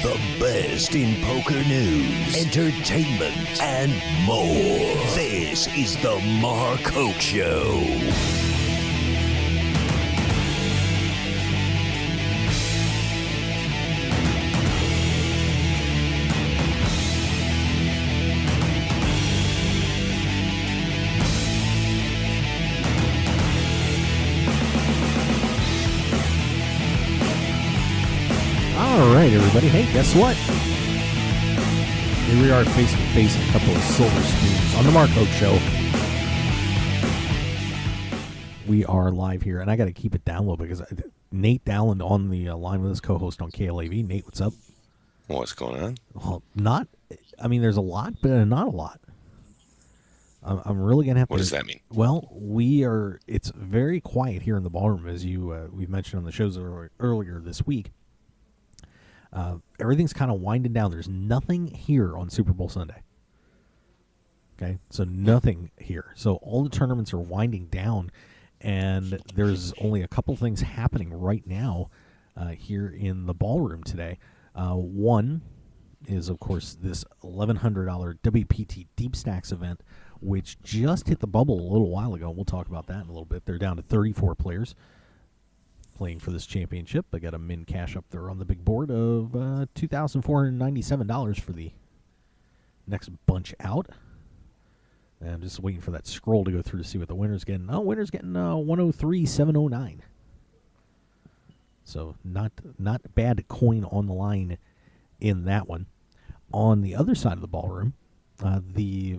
The best in poker news, entertainment, and more. This is the Mark Hoke Show. All right, everybody. Hey, guess what? Here we are face to face with a couple of silver spoons on the Mark Hoke Show. We are live here, and I got to keep it down a little because Nate Dowland on the line with his co-host on KLAV. Nate, what's up? What's going on? Well, there's a lot, but not a lot. I'm really going to have to... What does that mean? Well, it's very quiet here in the ballroom, as we've mentioned on the shows earlier this week. Everything's kind of winding down. There's nothing here on Super Bowl Sunday. Okay, so nothing here. So all the tournaments are winding down, and there's only a couple things happening right now here in the ballroom today. One is, of course, this $1,100 WPT Deep Stacks event, which just hit the bubble a little while ago. We'll talk about that in a little bit. They're down to 34 players playing for this championship. I got a min cash up there on the big board of $2,497 for the next bunch out. And I'm just waiting for that scroll to go through to see what the winner's getting. Oh, winner's getting 103,709. So not bad coin on the line in that one. On the other side of the ballroom, the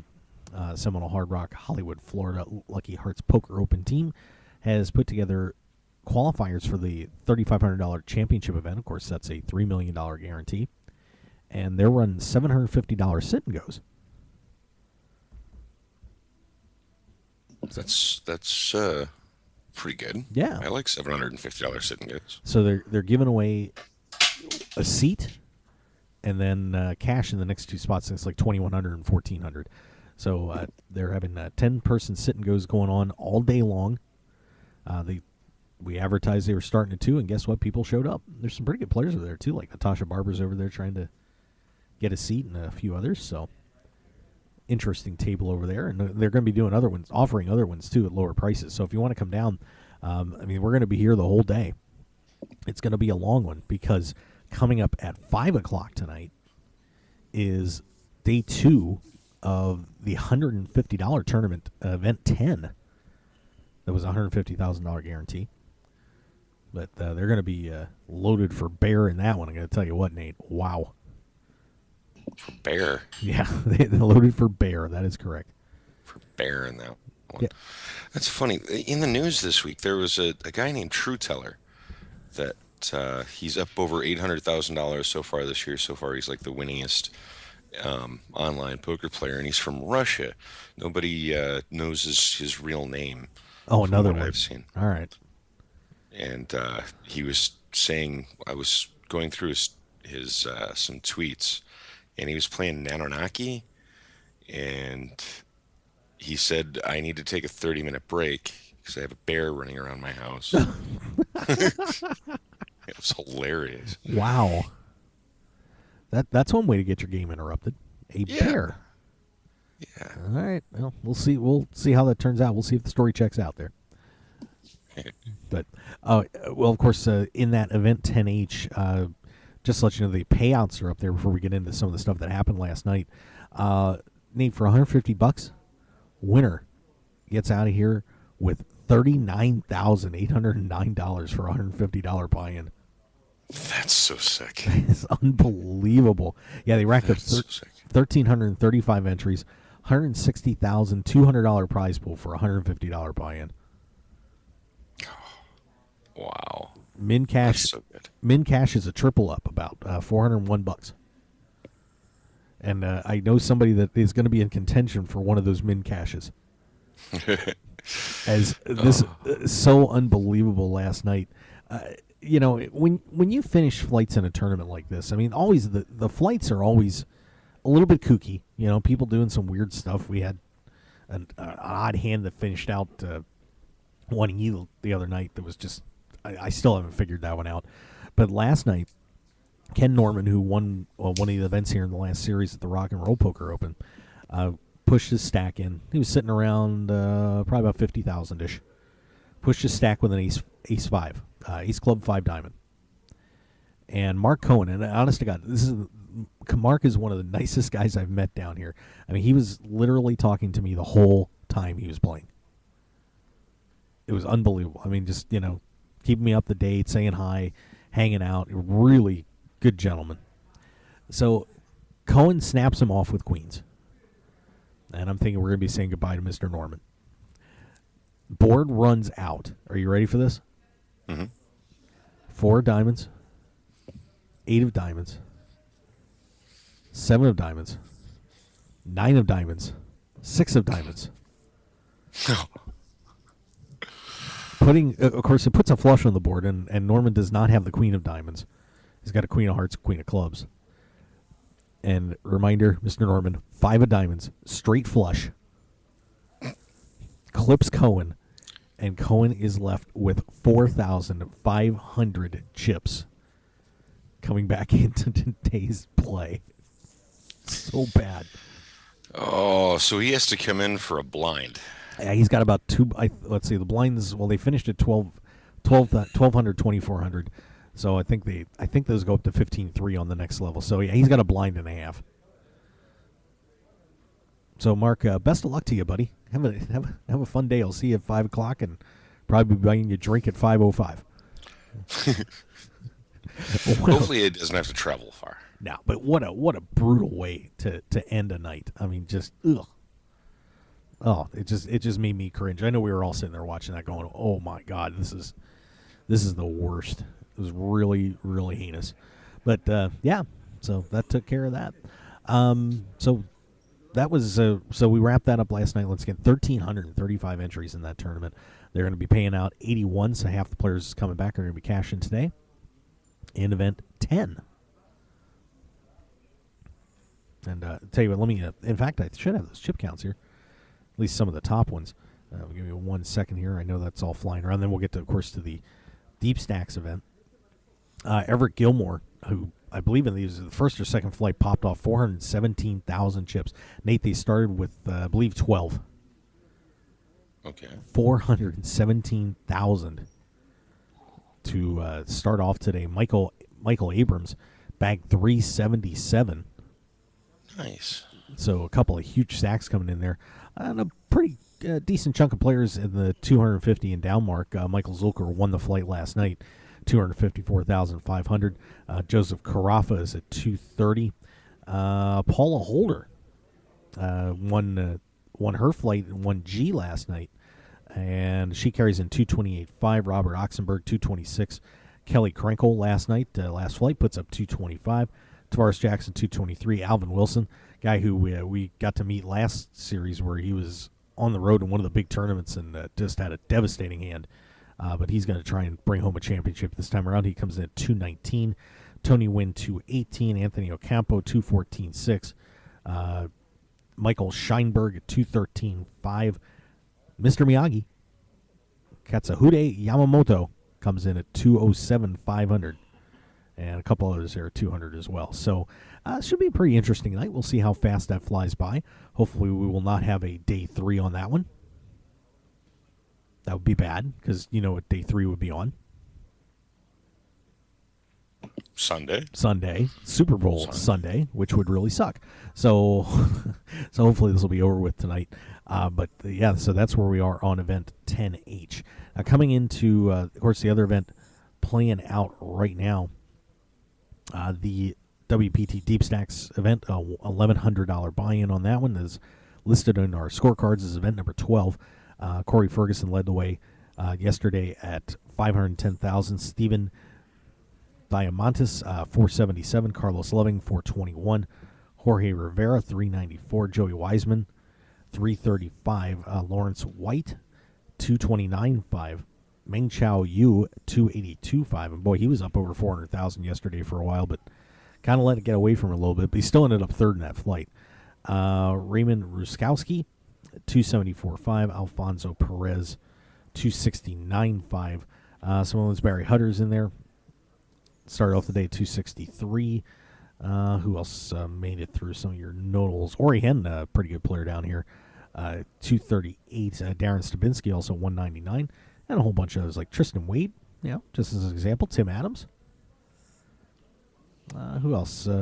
Seminole Hard Rock Hollywood Florida Lucky Hearts Poker Open team has put together qualifiers for the $3,500 championship event. Of course, that's a $3 million guarantee. And they're running $750 sit and goes. That's pretty good. Yeah. I like $750 sit and goes. So they're giving away a seat and then cash in the next two spots. It's like $2,100 and $1,400. So they're having 10-person sit and goes going on all day long. We advertised they were starting at 2, and guess what? People showed up. There's some pretty good players over there, too, like Natasha Barber's over there trying to get a seat, and a few others. So, interesting table over there. And they're going to be doing other ones, offering other ones, too, at lower prices. So, if you want to come down, we're going to be here the whole day. It's going to be a long one because coming up at 5 o'clock tonight is day 2 of the $150 tournament, event 10. That was a $150,000 guarantee. But they're going to be loaded for bear in that one. I'm going to tell you what, Nate. Wow. For bear? Yeah, they're loaded for bear. That is correct. For bear in that one. Yeah. That's funny. In the news this week, there was a guy named True Teller that he's up over $800,000 so far this year. So far, he's like the winningest online poker player, and he's from Russia. Nobody knows his real name. Oh, another one. I've seen. All right. And he was saying, I was going through his some tweets, and he was playing Nanonaki, and he said, I need to take a 30-minute break because I have a bear running around my house. It was hilarious. Wow. That's one way to get your game interrupted. A bear. Yeah. All right. Well, we'll see. We'll see how that turns out. We'll see if the story checks out there. But, well, of course, in that event 10H, just to let you know, the payouts are up there before we get into some of the stuff that happened last night. Nate, for $150, winner gets out of here with $39,809 for a $150 buy-in. That's so sick. It's unbelievable. Yeah, they racked up 1,335 entries, $160,200 prize pool for a $150 buy-in. Wow. Min cash. That's so good. Min cash is a triple up, about $401. And I know somebody that is going to be in contention for one of those min cashes. As this so unbelievable last night. When you finish flights in a tournament like this, always the flights are always a little bit kooky. People doing some weird stuff. We had an odd hand that finished out one the other night that was just I still haven't figured that one out. But last night, Ken Norman, who won one of the events here in the last series at the Rock and Roll Poker Open, pushed his stack in. He was sitting around probably about 50,000 ish. Pushed his stack with an ace five, ace club, five diamond. And Mark Cohen, and honest to God, Mark is one of the nicest guys I've met down here. I mean, he was literally talking to me the whole time he was playing. It was unbelievable. I mean, just, keeping me up to date, saying hi, hanging out. Really good gentleman. So Cohen snaps him off with queens. And I'm thinking we're going to be saying goodbye to Mr. Norman. Board runs out. Are you ready for this? Mm-hmm. 4 diamonds, 8 of diamonds, 7 of diamonds, 9 of diamonds, 6 of diamonds. Of course, it puts a flush on the board, and Norman does not have the queen of diamonds. He's got a queen of hearts, queen of clubs. And reminder, Mr. Norman, 5 of diamonds, straight flush. Clips Cohen, and Cohen is left with 4,500 chips coming back into today's play. So bad. Oh, so he has to come in for a blind. Yeah, he's got about let's see, the blinds, well, they finished at 1,200, 2,400. So I think those go up to 15-3 on the next level. So yeah, he's got a blind and a half. So Mark, best of luck to you, buddy. Have a fun day. I'll see you at 5 o'clock and probably be buying you a drink at 5:05. Hopefully it doesn't have to travel far. No, but what a brutal way to end a night. I mean, just ugh. Oh, it just made me cringe. I know we were all sitting there watching that, going, "Oh my God, this is the worst." It was really, really heinous. But yeah, so that took care of that. So that was so we wrapped that up last night. Let's get 1,335 entries in that tournament. They're going to be paying out 81, so half the players coming back are going to be cashing today. In event 10. And tell you what, let me. In fact, I should have those chip counts here. At least some of the top ones. Give me 1 second here. I know that's all flying around. Then we'll get, of course, to the Deep Stacks event. Everett Gilmore, who I believe in these the first or second flight, popped off 417,000 chips. Nate, they started with, I believe, 12. Okay. 417,000 to start off today. Michael Abrams bagged 377. Nice. So a couple of huge stacks coming in there. And a pretty decent chunk of players in the 250 and down mark. Michael Zulker won the flight last night, 254,500. Joseph Carafa is at 230. Paula Holder won her flight in 1G last night, and she carries in 228.5. Robert Oxenberg, 226. Kelly Krenkel last night, last flight, puts up 225. Tavares Jackson, 223. Alvin Wilson, guy who we got to meet last series where he was on the road in one of the big tournaments and just had a devastating hand. But he's going to try and bring home a championship this time around. He comes in at 219. Tony Wynn, 218. Anthony Ocampo, 214.6. Michael Scheinberg at 213.5. Mr. Miyagi, Katsuhide Yamamoto, comes in at 207.500. And a couple others there, 200 as well. So it should be a pretty interesting night. We'll see how fast that flies by. Hopefully we will not have a day 3 on that one. That would be bad, because you know what day 3 would be on? Sunday, Super Bowl Sunday, which would really suck. So hopefully this will be over with tonight. But yeah, so that's where we are on event 10H. Now coming into, of course, the other event playing out right now, the WPT Deep Stacks event, $1,100 buy-in on that one is listed in our scorecards as event number 12. Corey Ferguson led the way yesterday at 510,000. Stephen Diamantis, 477. Carlos Loving, 421. Jorge Rivera, 394. Joey Wiseman, 335. Lawrence White, 229.5. Meng Chao Yu, 282.5. And boy, he was up over 400,000 yesterday for a while, but kind of let it get away from him a little bit. But he still ended up third in that flight. Raymond Ruskowski, 274.5. Alfonso Perez, 269.5. Some of those Barry Hutter's in there. started off the day at 263. Who else made it through some of your notables? Ori Hen, a pretty good player down here. 238. Darren Stabinski, also 199. And a whole bunch of others like Tristan Wade, just as an example. Tim Adams. Who else? Zoe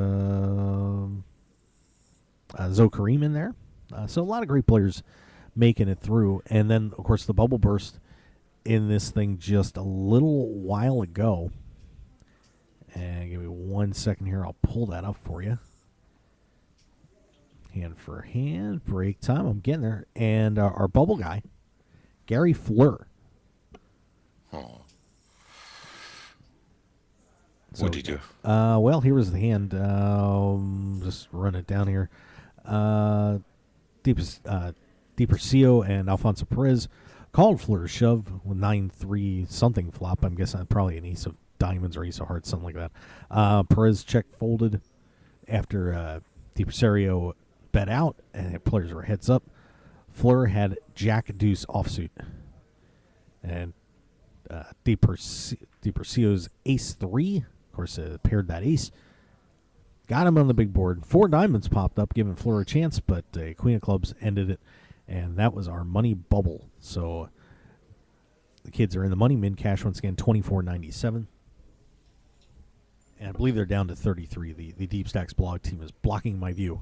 Kareem in there. So a lot of great players making it through. And then, of course, the bubble burst in this thing just a little while ago. And give me 1 second here. I'll pull that up for you. Hand for hand. Break time. I'm getting there. And our bubble guy, Gary Fleur. Oh. So, what did he do? Well, here was the hand. Just run it down here. DiPercio and Alfonso Perez called Fleur's shove with 9-3 something flop. I'm guessing probably an ace of diamonds or ace of hearts, something like that. Perez check folded after DiPercio bet out, and players were heads up. Fleur had Jack Deuce offsuit. And DiPercio's ace 3, of course, paired that ace. Got him on the big board. 4 diamonds popped up, giving Fleur a chance, but Queen of Clubs ended it, and that was our money bubble. So the kids are in the money. Min cash once again, $24.97. And I believe they're down to 33. The Deep Stacks blog team is blocking my view.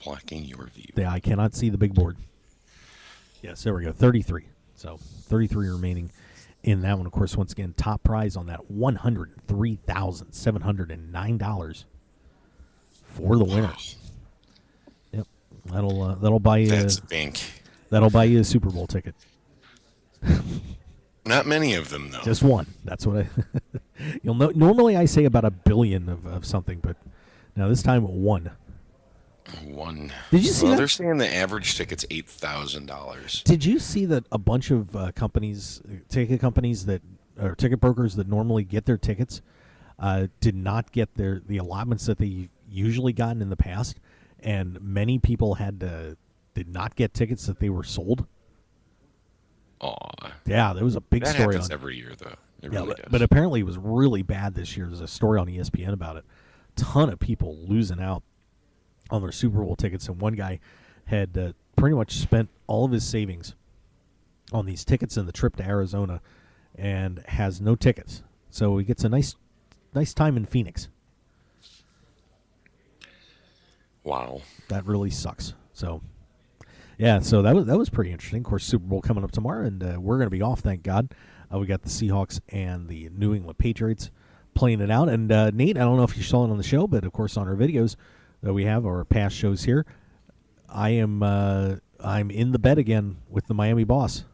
Blocking your view. Yeah, I cannot see the big board. Yes, there we go. 33. So 33 remaining in that one. Of course, once again, top prize on that $103,709 for the winner. Yep, that'll buy you. That's bank. That'll buy you a Super Bowl ticket. Not many of them, though. Just one. That's what I. You'll know. Normally, I say about $1 billion of something, but now this time one. One. Did you see that? They're saying the average ticket's $8,000. Did you see that a bunch of ticket companies or ticket brokers that normally get their tickets did not get the allotments that they usually gotten in the past, and many people did not get tickets that they were sold? Aw. Yeah, there was a big that story happens on every year, though. It yeah, really does. but apparently it was really bad this year. There's a story on ESPN about it. Ton of people losing out on their Super Bowl tickets, and one guy had pretty much spent all of his savings on these tickets and the trip to Arizona, and has no tickets. So he gets a nice time in Phoenix. Wow, that really sucks. So, yeah, so that was pretty interesting. Of course, Super Bowl coming up tomorrow, and we're going to be off. Thank God. We got the Seahawks and the New England Patriots playing it out. And Nate, I don't know if you saw it on the show, but of course on our videos that we have, our past shows here, I'm in the bed again with the Miami boss.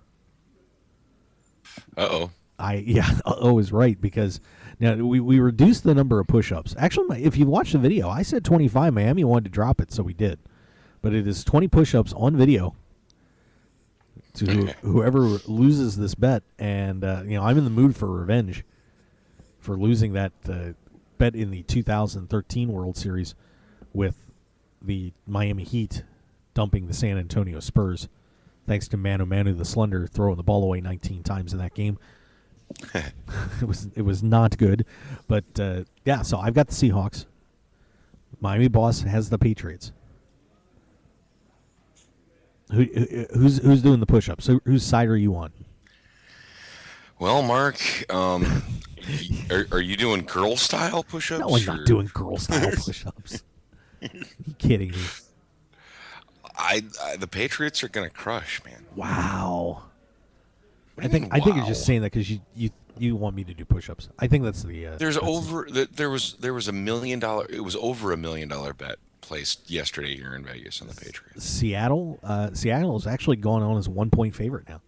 Uh-oh. Uh-oh is right, because now we reduced the number of push-ups. Actually, if you watch the video, I said 25. Miami wanted to drop it, so we did. But it is 20 push-ups on video to whoever loses this bet. And, I'm in the mood for revenge for losing that bet in the 2013 World Series with the Miami Heat dumping the San Antonio Spurs, thanks to Manu the Slender throwing the ball away 19 times in that game. It was not good, but so I've got the Seahawks. Miami boss has the Patriots. Who's doing the push-ups? Whose side are you on? Well, Mark, are you doing girl style push-ups? No, I'm not doing girl style push-ups. Are you kidding me? The Patriots are gonna crush, man. Wow. I think you're just saying that because you want me to do push-ups. I think that's the. There was $1 million. It was over $1 million bet placed yesterday here in Vegas on the Patriots. Seattle is actually going on as a 1-point favorite now.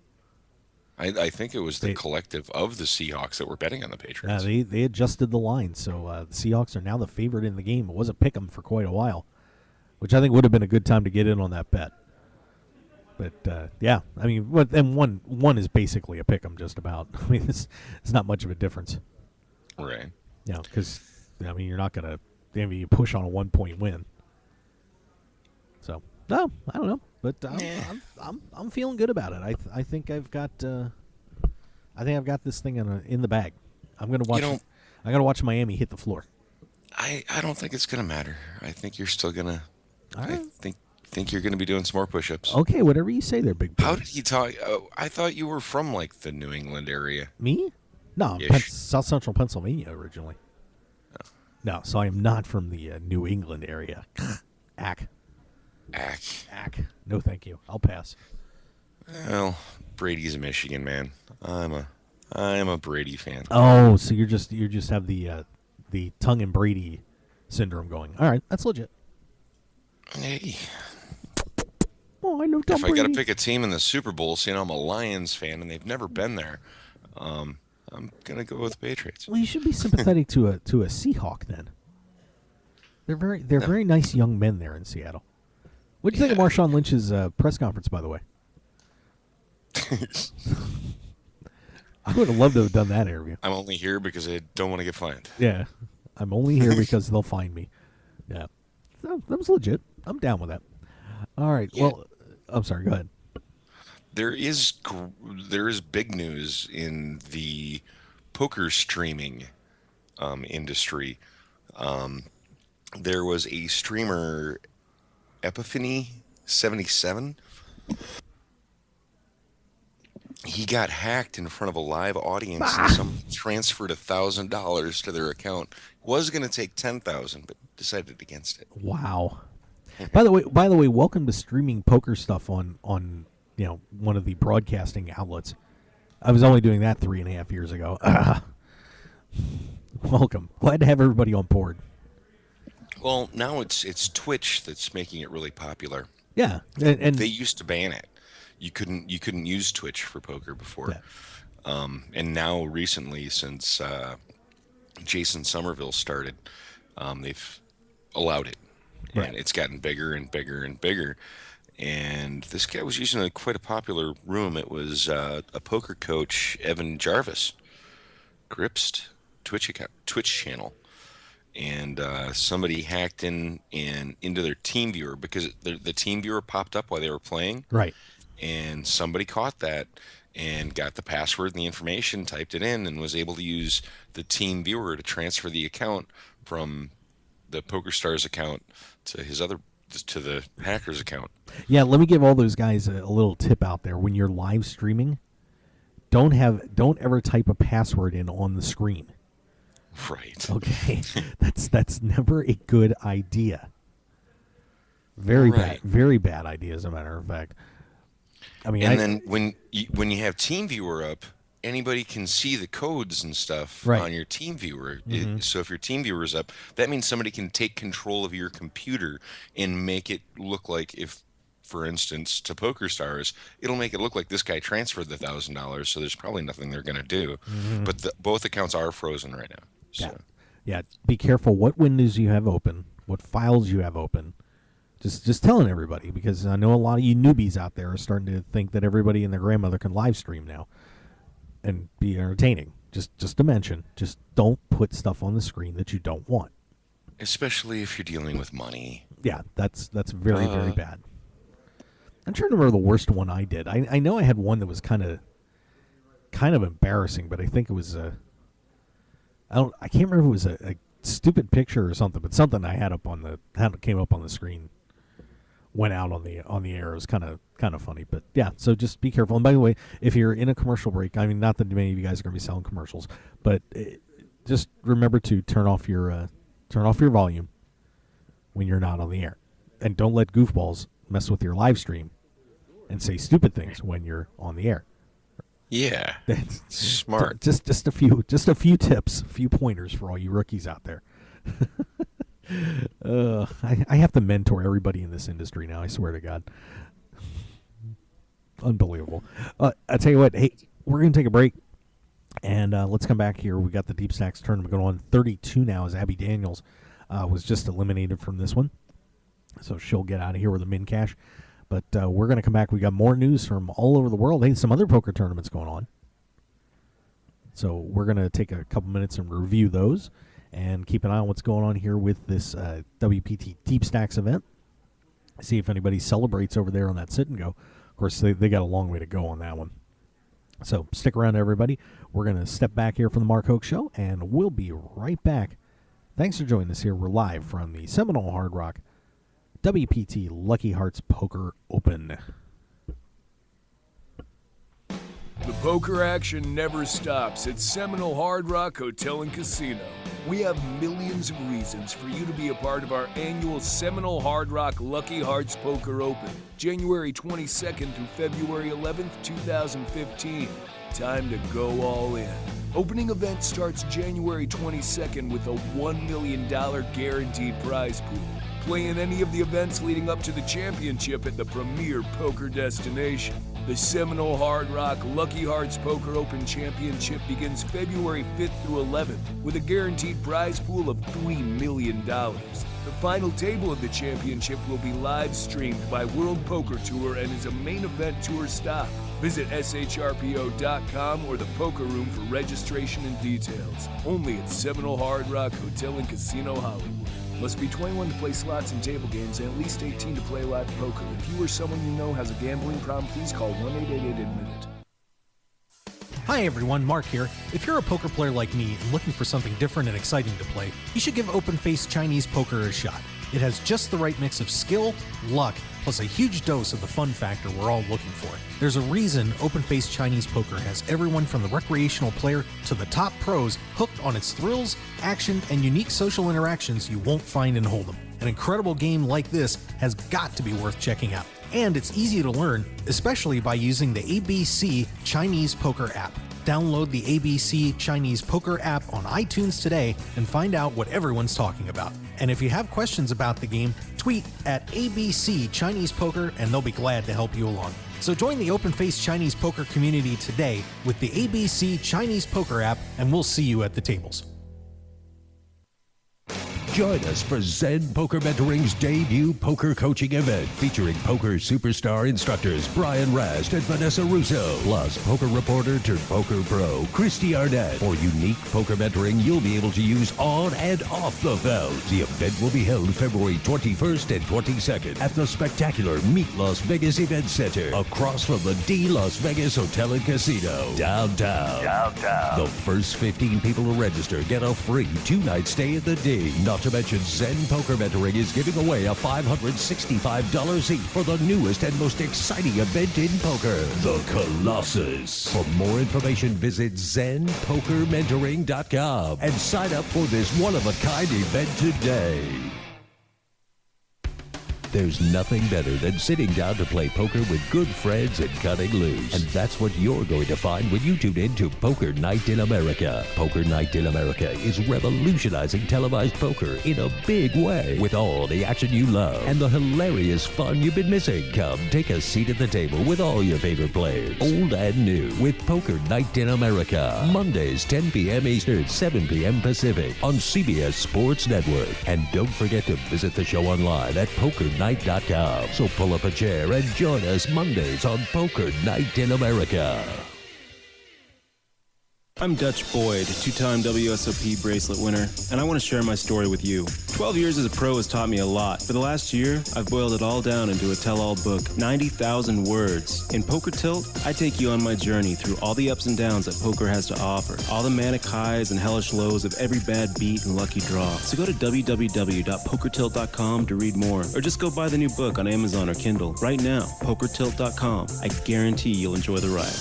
I think it was the collective of the Seahawks that were betting on the Patriots. They adjusted the line, so the Seahawks are now the favorite in the game. It was a pick 'em for quite a while, which I think would have been a good time to get in on that bet. But and one is basically a pick 'em just about. I mean, it's not much of a difference, right? Yeah, because you're not gonna you push on a 1-point win. So no, I don't know, but I'm feeling good about it. I think I've got this thing in the bag. I'm gonna watch. I gotta watch Miami hit the floor. I don't think it's gonna matter. I think you're still gonna. All I right. think you're gonna be doing some more push-ups. Okay, whatever you say there, big boy. How did he talk? Oh, I thought you were from like the New England area. Me? No, I'm Ish. South Central Pennsylvania originally. No, so I am not from the New England area. Ack. Ack. No, thank you. I'll pass. Well, Brady's a Michigan man. I'm a Brady fan. Oh, so you just have the tongue and Brady syndrome going. All right, that's legit. Hey, Oh, I know Tom if I got to Brady. pick a team in the Super Bowl, seeing I'm a Lions fan and they've never been there, I'm gonna go with the Patriots. Well, you should be sympathetic to a Seahawk then. They're very nice young men there in Seattle. What do you think of Marshawn Lynch's press conference, by the way? I would have loved to have done that interview. I'm only here because I don't want to get fined. Yeah, I'm only here because they'll find me. Yeah, so, that was legit. I'm down with that. All right. Yeah. Well, I'm sorry. Go ahead. There is big news in the poker streaming industry. There was a streamer, Epiphany77. He got hacked in front of a live audience, and someone transferred $1,000 to their account. Was going to take 10,000, but decided against it. Wow. By the way, welcome to streaming poker stuff on one of the broadcasting outlets. I was only doing that 3.5 years ago. Welcome. Glad to have everybody on board. Well, now it's Twitch that's making it really popular. Yeah, and They used to ban it. You couldn't use Twitch for poker before. Yeah. And now recently, since Jason Somerville started, they've allowed it. Right. And it's gotten bigger and bigger and bigger. And this guy was using quite a popular room. It was a poker coach, Evan Jarvis, Gripsed Twitch channel. And somebody hacked in and into their team viewer because the team viewer popped up while they were playing. Right. And somebody caught that and got the password and the information, typed it in, and was able to use the team viewer to transfer the account from the PokerStars account to the hacker's account. Yeah, let me give all those guys a little tip out there. When you're live streaming, don't ever type a password in on the screen. Right. Okay. that's never a good idea. Very Right. very bad idea, as a matter of fact. I mean, Then when you have TeamViewer up, anybody can see the codes and stuff Right. on your TeamViewer. So if your TeamViewer is up, that means somebody can take control of your computer and make it look like, if, for instance, to PokerStars, it'll make it look like this guy transferred the $1,000. So there's probably nothing they're going to do. But both accounts are frozen right now. So. Yeah. Be careful what windows you have open, what files you have open. Just telling everybody, because I know a lot of you newbies out there are starting to think that everybody and their grandmother can live stream now and be entertaining. Just to mention, just don't put stuff on the screen that you don't want. Especially if you're dealing with money. Yeah, that's very very bad. I'm trying to remember the worst one I did. I know I had one that was kind of embarrassing, but I think it was I can't remember if it was a stupid picture or something, but something I had came up on the screen went out on the air. It was kind of funny, but yeah. So just be careful. And by the way, if you're in a commercial break, I mean, not that many of you guys are going to be selling commercials, but just remember to turn off your volume when you're not on the air, and don't let goofballs mess with your live stream and say stupid things when you're on the air. Yeah, That's smart. Just a few tips, a few pointers for all you rookies out there. I have to mentor everybody in this industry now. I swear to God, unbelievable. I tell you what, hey, we're gonna take a break, and let's come back here. We got the Deep Stacks tournament going on. 32 now, as Abby Daniels was just eliminated from this one, so she'll get out of here with a min cash. But we're going to come back. We got more news from all over the world. Hey, some other poker tournaments going on. So we're going to take a couple minutes and review those and keep an eye on what's going on here with this WPT Deep Stacks event. See if anybody celebrates over there on that sit and go. Of course, they got a long way to go on that one. So stick around, everybody. We're going to step back here from the Mark Hoke Show, and we'll be right back. Thanks for joining us here. We're live from the Seminole Hard Rock WPT Lucky Hearts Poker Open. The poker action never stops at Seminole Hard Rock Hotel and Casino. We have millions of reasons for you to be a part of our annual Seminole Hard Rock Lucky Hearts Poker Open, January 22nd through February 11th, 2015. Time to go all in. Opening event starts January 22nd with a $1 million guaranteed prize pool. Play in any of the events leading up to the championship at the premier poker destination. The Seminole Hard Rock Lucky Hearts Poker Open Championship begins February 5th through 11th with a guaranteed prize pool of $3 million. The final table of the championship will be live streamed by World Poker Tour and is a main event tour stop. Visit shrpo.com or the Poker Room for registration and details. Only at Seminole Hard Rock Hotel and Casino Hollywood. Must be 21 to play slots and table games and at least 18 to play live poker. If you or someone you know has a gambling problem, please call 1-888-ADMIT-IT. Hi everyone, Mark here. If you're a poker player like me and looking for something different and exciting to play, you should give open-faced Chinese poker a shot. It has just the right mix of skill, luck, plus a huge dose of the fun factor we're all looking for. There's a reason open-faced Chinese poker has everyone from the recreational player to the top pros hooked on its thrills, action, and unique social interactions you won't find in Hold'em. An incredible game like this has got to be worth checking out. And it's easy to learn, especially by using the ABC Chinese Poker app. Download the ABC Chinese Poker app on iTunes today and find out what everyone's talking about. And if you have questions about the game, tweet at ABC Chinese Poker and they'll be glad to help you along. So join the open-faced Chinese poker community today with the ABC Chinese Poker app, and we'll see you at the tables. Join us for Zen Poker Mentoring's debut poker coaching event featuring poker superstar instructors Brian Rast and Vanessa Russo, plus poker reporter turned poker pro Christy Arnett. For unique poker mentoring you'll be able to use on and off the field. The event will be held February 21st and 22nd at the spectacular Meet Las Vegas Event Center across from the D Las Vegas Hotel and Casino, downtown. The first 15 people to register get a free 2-night stay at the D. Not to mention, Zen Poker Mentoring is giving away a $565 seat for the newest and most exciting event in poker, the Colossus. For more information, visit ZenPokerMentoring.com and sign up for this one-of-a-kind event today. There's nothing better than sitting down to play poker with good friends and cutting loose. And that's what you're going to find when you tune in to Poker Night in America. Poker Night in America is revolutionizing televised poker in a big way, with all the action you love and the hilarious fun you've been missing. Come take a seat at the table with all your favorite players, old and new, with Poker Night in America. Mondays, 10 p.m. Eastern, 7 p.m. Pacific on CBS Sports Network. And don't forget to visit the show online at PokerNight.com. So pull up a chair and join us Mondays on Poker Night in America. I'm Dutch Boyd, two-time WSOP bracelet winner, and I want to share my story with you. 12 years as a pro has taught me a lot. For the last year, I've boiled it all down into a tell-all book, 90,000 words. In Poker Tilt, I take you on my journey through all the ups and downs that poker has to offer, all the manic highs and hellish lows of every bad beat and lucky draw. So go to www.pokertilt.com to read more, or just go buy the new book on Amazon or Kindle right now, pokertilt.com. I guarantee you'll enjoy the ride.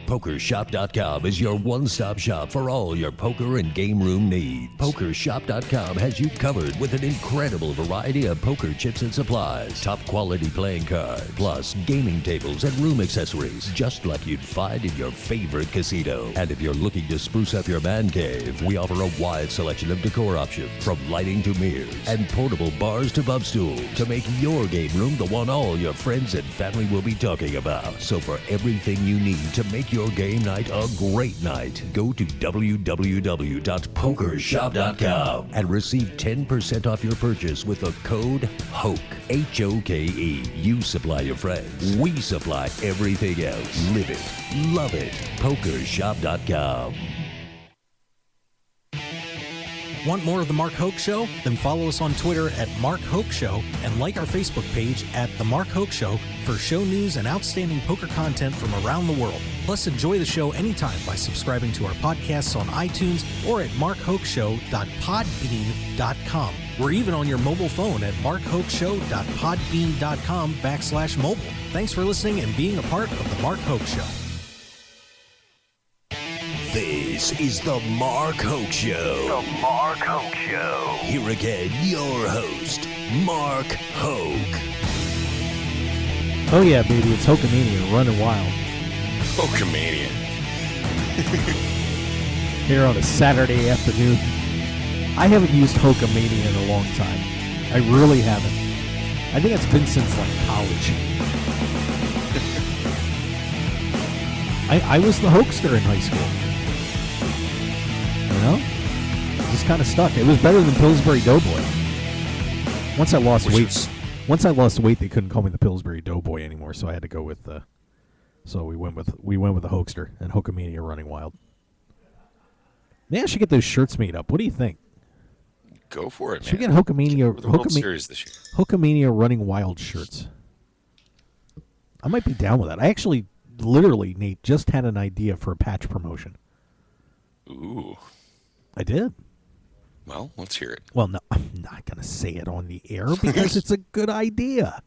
PokerShop.com is your one-stop shop for all your poker and game room needs. PokerShop.com has you covered with an incredible variety of poker chips and supplies, top quality playing cards, plus gaming tables and room accessories, just like you'd find in your favorite casino. And if you're looking to spruce up your man cave, we offer a wide selection of decor options, from lighting to mirrors and portable bars to bump stools, to make your game room the one all your friends and family will be talking about. So for everything you need to make your game night a great night, go to www.pokershop.com and receive 10% off your purchase with the code HOKE, H-O-K-E. You supply your friends, we supply everything else. Live it, love it. Pokershop.com. Want more of The Mark Hoke Show? Then follow us on Twitter at Mark Hoke Show and like our Facebook page at The Mark Hoke Show for show news and outstanding poker content from around the world. Plus, enjoy the show anytime by subscribing to our podcasts on iTunes or at markhokeshow.podbean.com. We're even on your mobile phone at markhokeshow.podbean.com/mobile. Thanks for listening and being a part of The Mark Hoke Show. This is the Mark Hoke Show. The Mark Hoke Show. Here again, your host, Mark Hoke. Oh yeah, baby, it's Hokamania running wild Pokemania. here on a Saturday afternoon. I haven't used Hokamania in a long time. I really haven't. I think it's been since like college. I was the hokester in high school. You know? Just kind of stuck. It was better than Pillsbury Doughboy. Once I lost weight, they couldn't call me the Pillsbury Doughboy anymore, so I had to go with so we went with the hokester and Hokamania running wild. Maybe I should get those shirts made up. What do you think? Go for it, man. Should we get Hokamania The World Series this year. Hokamania running wild shirts? I might be down with that. I actually literally, Nate, just had an idea for a patch promotion. Ooh. I did. Well, let's hear it. Well, no, I'm not going to say it on the air because it's a good idea.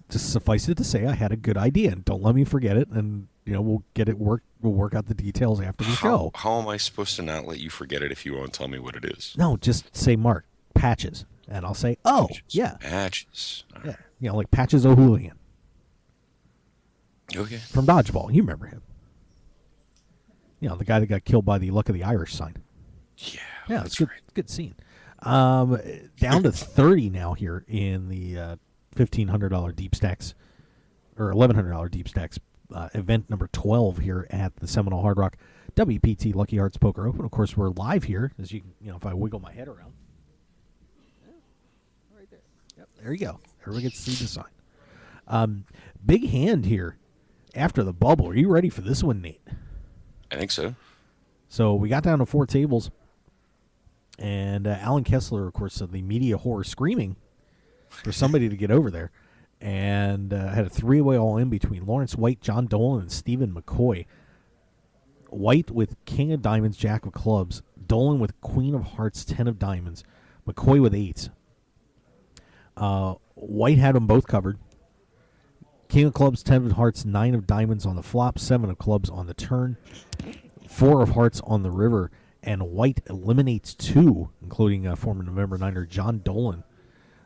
Just suffice it to say I had a good idea, and don't let me forget it, and we'll get it work. We'll work out the details after the show. How am I supposed to not let you forget it if you won't tell me what it is? No, just say Mark, patches, and I'll say, oh, Patches. yeah. Patches. All right. Yeah, like Patches O'Hoolihan Okay. from Dodgeball. You remember him. The guy that got killed by the Luck of the Irish sign. Yeah, It's that's good, right. good scene. Down to 30 now here in the $1,500 deep stacks, or $1,100 deep stacks event number 12 here at the Seminole Hard Rock WPT Lucky Hearts Poker Open. Of course, we're live here, as you if I wiggle my head around. Yeah, right there. Yep, there you go. Everybody gets to see the sign. Big hand here after the bubble. Are you ready for this one, Nate? I think so. So we got down to 4 tables, and Alan Kessler, of course, of the media whore, screaming for somebody to get over there, and had a 3-way all-in between Lawrence White, John Dolan, and Stephen McCoy. White with King of Diamonds, Jack of Clubs, Dolan with Queen of Hearts, 10 of Diamonds, McCoy with 8s. White had them both covered. King of Clubs, 10 of Hearts, 9 of Diamonds on the flop, 7 of Clubs on the turn, 4 of Hearts on the river, and White eliminates 2, including former November 9er John Dolan.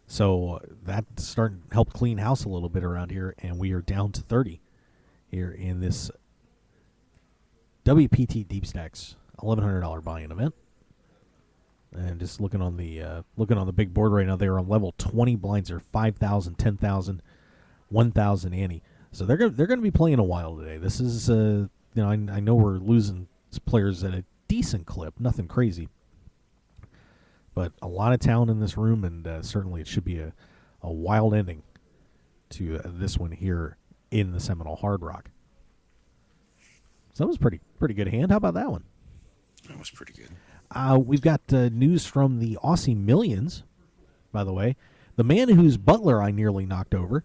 So that's starting to help clean house a little bit around here, and we are down to 30 here in this WPT Deep Stacks $1,100 buy-in event. And just looking on the big board right now, they're on level 20. Blinds are 5,000, 10,000, 1,000 ante. So they're going to be playing a while today. This is I know we're losing players at a decent clip, nothing crazy, but a lot of talent in this room, and certainly it should be a wild ending to this one here in the Seminole Hard Rock. So that was pretty good hand. How about that one? That was pretty good. We've got news from the Aussie Millions, by the way. The man whose butler I nearly knocked over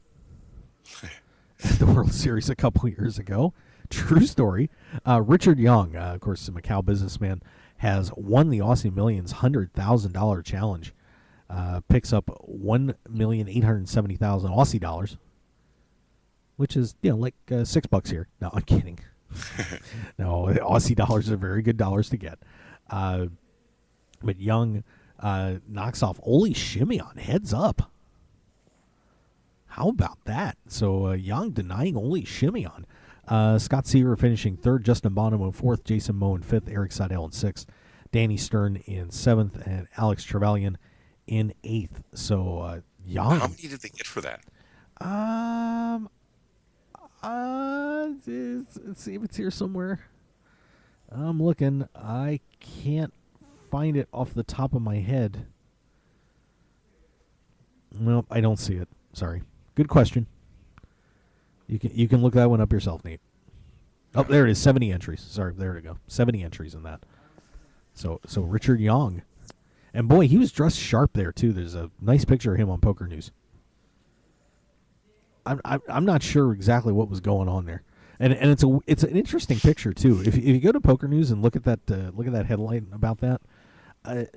at the World Series a couple years ago. True story. Richard Young, of course, a Macau businessman, has won the Aussie Millions $100,000 challenge. Picks up $1,870,000 Aussie dollars, which is like $6 here. No, I'm kidding. No, Aussie dollars are very good dollars to get. But Young knocks off Oli Shimeon, heads up. How about that? So Young denying Oli Shimeon. Scott Seaver finishing 3rd, Justin Bonham in 4th, Jason Moe in 5th, Eric Seidel in 6th, Danny Stern in 7th, and Alex Trevelyan in 8th. So Young. How many did they get for that? Let's see if it's here somewhere. I'm looking. I can't find it off the top of my head. Nope, I don't see it. Sorry. Good question. You can look that one up yourself, Nate. Oh, there it is. 70 entries. Sorry, there we go. 70 entries in that. So Richard Young, and boy, he was dressed sharp there too. There's a nice picture of him on Poker News. I'm not sure exactly what was going on there, and it's an interesting picture too. If you go to Poker News and look at that headline about that, like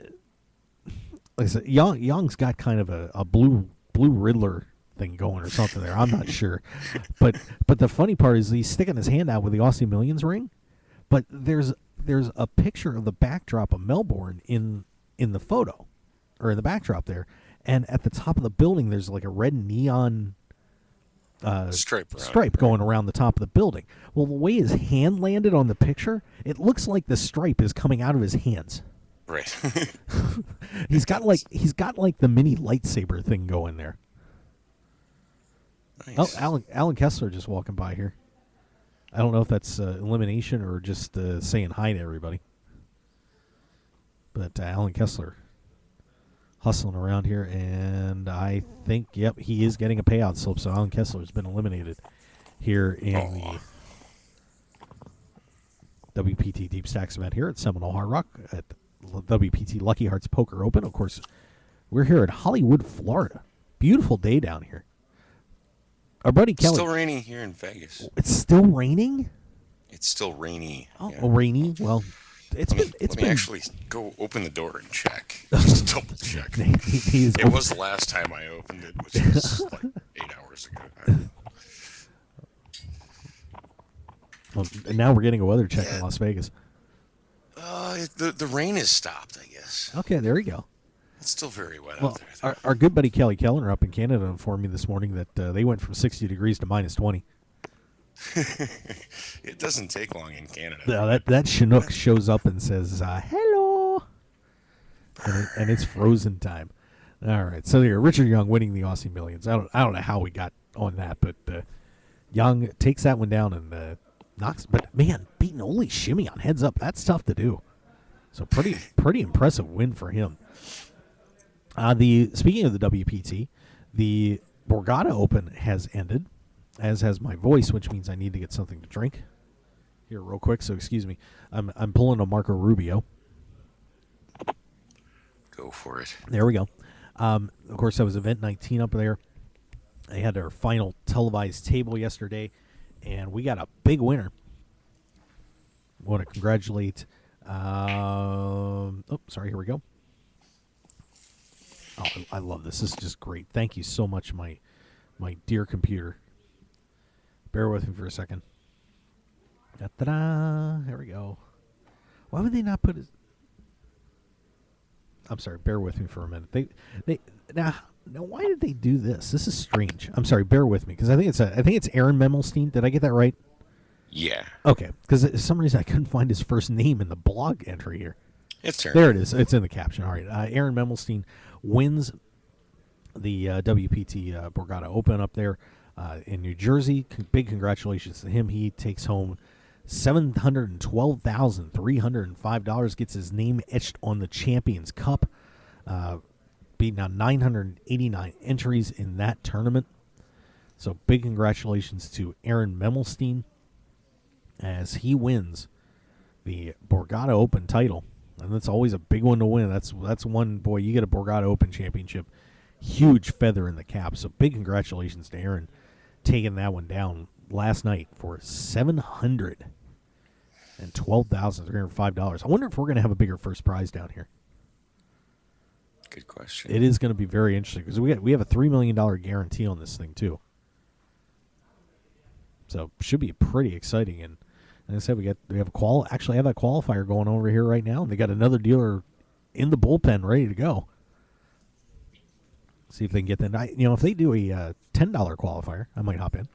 I said, Young's got kind of a blue Riddler thing going or something there. I'm not sure, but the funny part is he's sticking his hand out with the Aussie Millions ring, but there's a picture of the backdrop of Melbourne in the photo, or in the backdrop there, and at the top of the building there's like a red neon stripe going around the top of the building. Well, the way his hand landed on the picture, it looks like the stripe is coming out of his hands. Right. He's got like the mini lightsaber thing going there. Nice. Oh, Alan Kessler just walking by here. I don't know if that's elimination or just saying hi to everybody. But Alan Kessler hustling around here, and I think, yep, he is getting a payout slip, so Alan Kessler has been eliminated here in the WPT Deep Stacks event here at Seminole Hard Rock at WPT Lucky Hearts Poker Open. Of course, we're here at Hollywood, Florida. Beautiful day down here. Our buddy Kelly. It's still raining here in Vegas. It's still raining? It's still rainy. Oh, yeah. Rainy? Well, let me actually go open the door and check. Just double check. It was the last time I opened it, which was like 8 hours ago. Well, and now we're getting a weather check in Las Vegas. The rain has stopped, I guess. Okay, there we go. It's still very wet Well, out there. our good buddy Kelly Kellner up in Canada informed me this morning that they went from 60 degrees to minus 20. It doesn't take long in Canada. No, that Chinook shows up and says, hello. And it's frozen time. All right, so here, Richard Young winning the Aussie Millions. I don't know how we got on that, but Young takes that one down and knocks. But man, beating Ole Shimmy on heads up, that's tough to do. So pretty impressive win for him. Speaking of the WPT, the Borgata Open has ended, as has my voice, which means I need to get something to drink here real quick. So excuse me, I'm pulling a Marco Rubio. Go for it. There we go. Of course, that was event 19 up there. They had their final televised table yesterday, and we got a big winner. Want to congratulate. Here we go. Oh, I love this. This is just great. Thank you so much, my dear computer. Bear with me for a second. Da-da-da. There we go. Why would they not put it? I'm sorry. Bear with me for a minute. Now why did they do this? This is strange. I'm sorry. Bear with me because I think it's Aaron Memelstein. Did I get that right? Yeah. Okay. Because for some reason I couldn't find his first name in the blog entry here. It's Aaron. There it is. It's in the caption. All right. Aaron Memelstein wins the WPT Borgata Open up there in New Jersey. Big congratulations to him. He takes home $712,305. Gets his name etched on the Champions Cup. Beating out 989 entries in that tournament. So big congratulations to Aaron Memelstein as he wins the Borgata Open title. And that's always a big one to win. That's one, boy, you get a Borgata Open championship. Huge feather in the cap. So big congratulations to Aaron taking that one down last night for $712,305. I wonder if we're going to have a bigger first prize down here. Good question. It is going to be very interesting because we have a $3 million guarantee on this thing too. So should be pretty exciting. And like I said, we have that qualifier going over here right now. And they got another dealer in the bullpen ready to go. See if they can get that. If they do a $10 qualifier, I might hop in.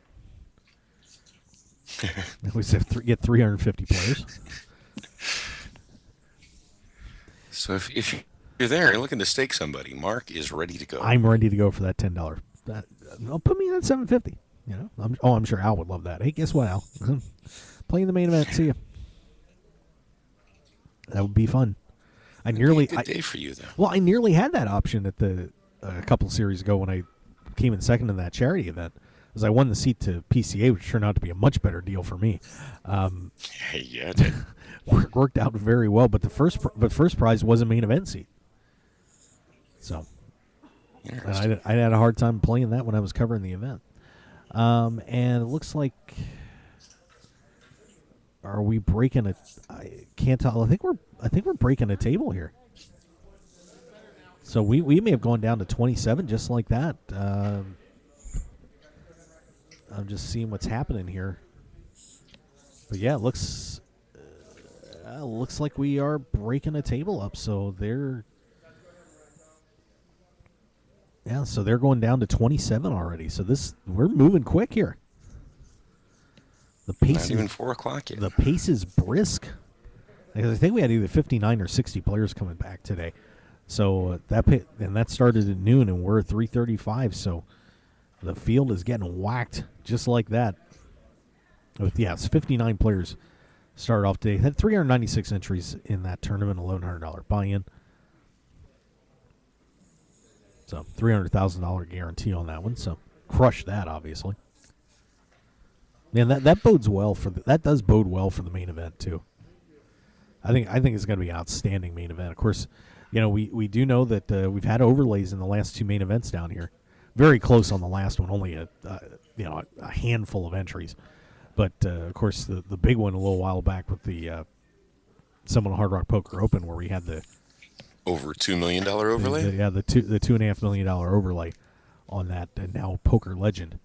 We get 350 players. So if you're there and looking to stake somebody, Mark is ready to go. I'm ready to go for that $10. Put me in at $750. I'm sure Al would love that. Hey, guess what, Al? Playing the main event. See you. That would be fun. Good day for you, though. Well, I nearly had that option at a couple series ago when I came in second in that charity event. Because I won the seat to PCA, which turned out to be a much better deal for me. Yeah, it did. Worked out very well, but the first prize was a main event seat. So and I had a hard time playing that when I was covering the event. And it looks like, are we breaking a? I can't tell. I think we're breaking a table here. So we may have gone down to 27 just like that. I'm just seeing what's happening here. But yeah, it looks like we are breaking a table up. So they're going down to 27 already. So we're moving quick here. The pace Not even 4 o'clock yet. The pace is brisk. Because I think we had either 59 or 60 players coming back today. So that started at noon, and we're at 3:35. So the field is getting whacked just like that. It's 59 players started off today. Had 396 entries in that tournament, $1,100 buy-in. So $300,000 guarantee on that one. So crush that, obviously. Man, that bodes well that does bode well for the main event too. I think it's going to be an outstanding main event. Of course, we do know that we've had overlays in the last 2 main events down here. Very close on the last one, only a handful of entries. But of course, the big one a little while back with the Seminole Hard Rock Poker Open, where we had the over $2 million overlay. The $2.5 million overlay on that, and now Poker Legend.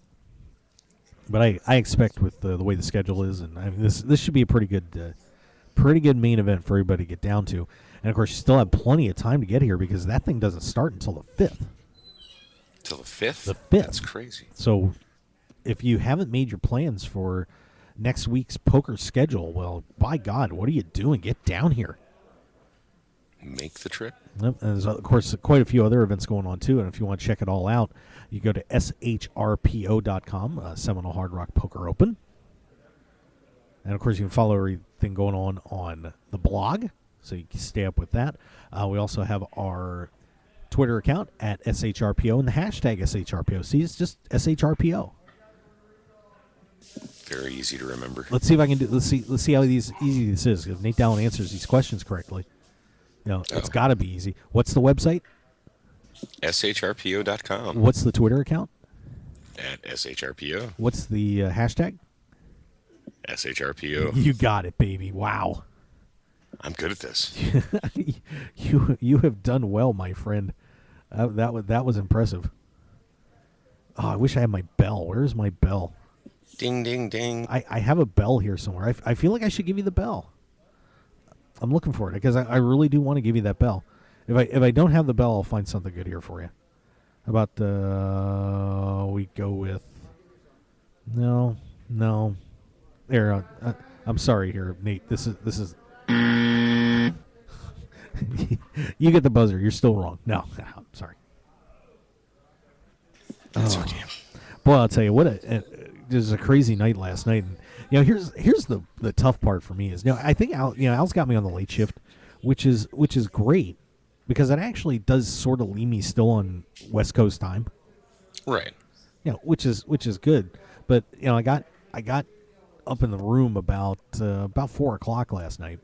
But I expect with the way the schedule is, and I mean, this should be a pretty good main event for everybody to get down to. And of course, you still have plenty of time to get here because that thing doesn't start until the 5th. Till the 5th? The 5th. That's crazy. So if you haven't made your plans for next week's poker schedule, well, by God, what are you doing? Get down here. Make the trip. Yep. And there's, of course, quite a few other events going on, too. And if you want to check it all out, you go to shrpo.com, Seminole Hard Rock Poker Open. And, of course, you can follow everything going on the blog, so you can stay up with that. We also have our Twitter account at SHRPO and the hashtag SHRPO. See, it's just SHRPO. Very easy to remember. Let's see if I can do. Let's see how easy this is. If Nate Dallin answers these questions correctly, it's got to be easy. What's the website? SHRPO.com. What's the Twitter account? At SHRPO. What's the hashtag? SHRPO. You got it, baby. Wow. I'm good at this. You have done well, my friend. That was impressive. Oh, I wish I had my bell. Where's my bell? Ding, ding, ding. I have a bell here somewhere. I feel like I should give you the bell. I'm looking for it because I really do want to give you that bell. If I don't have the bell, I'll find something good here for you. How about we go with no. There, I'm sorry here, Nate. This is. You get the buzzer. You're still wrong. No, I'm sorry. That's okay. Boy, I'll tell you what. It was a crazy night last night. And, here's the tough part for me is I think Al's got me on the late shift, which is great because it actually does sort of leave me still on West Coast time. Right. Which is good. But I got up in the room about 4 o'clock last night,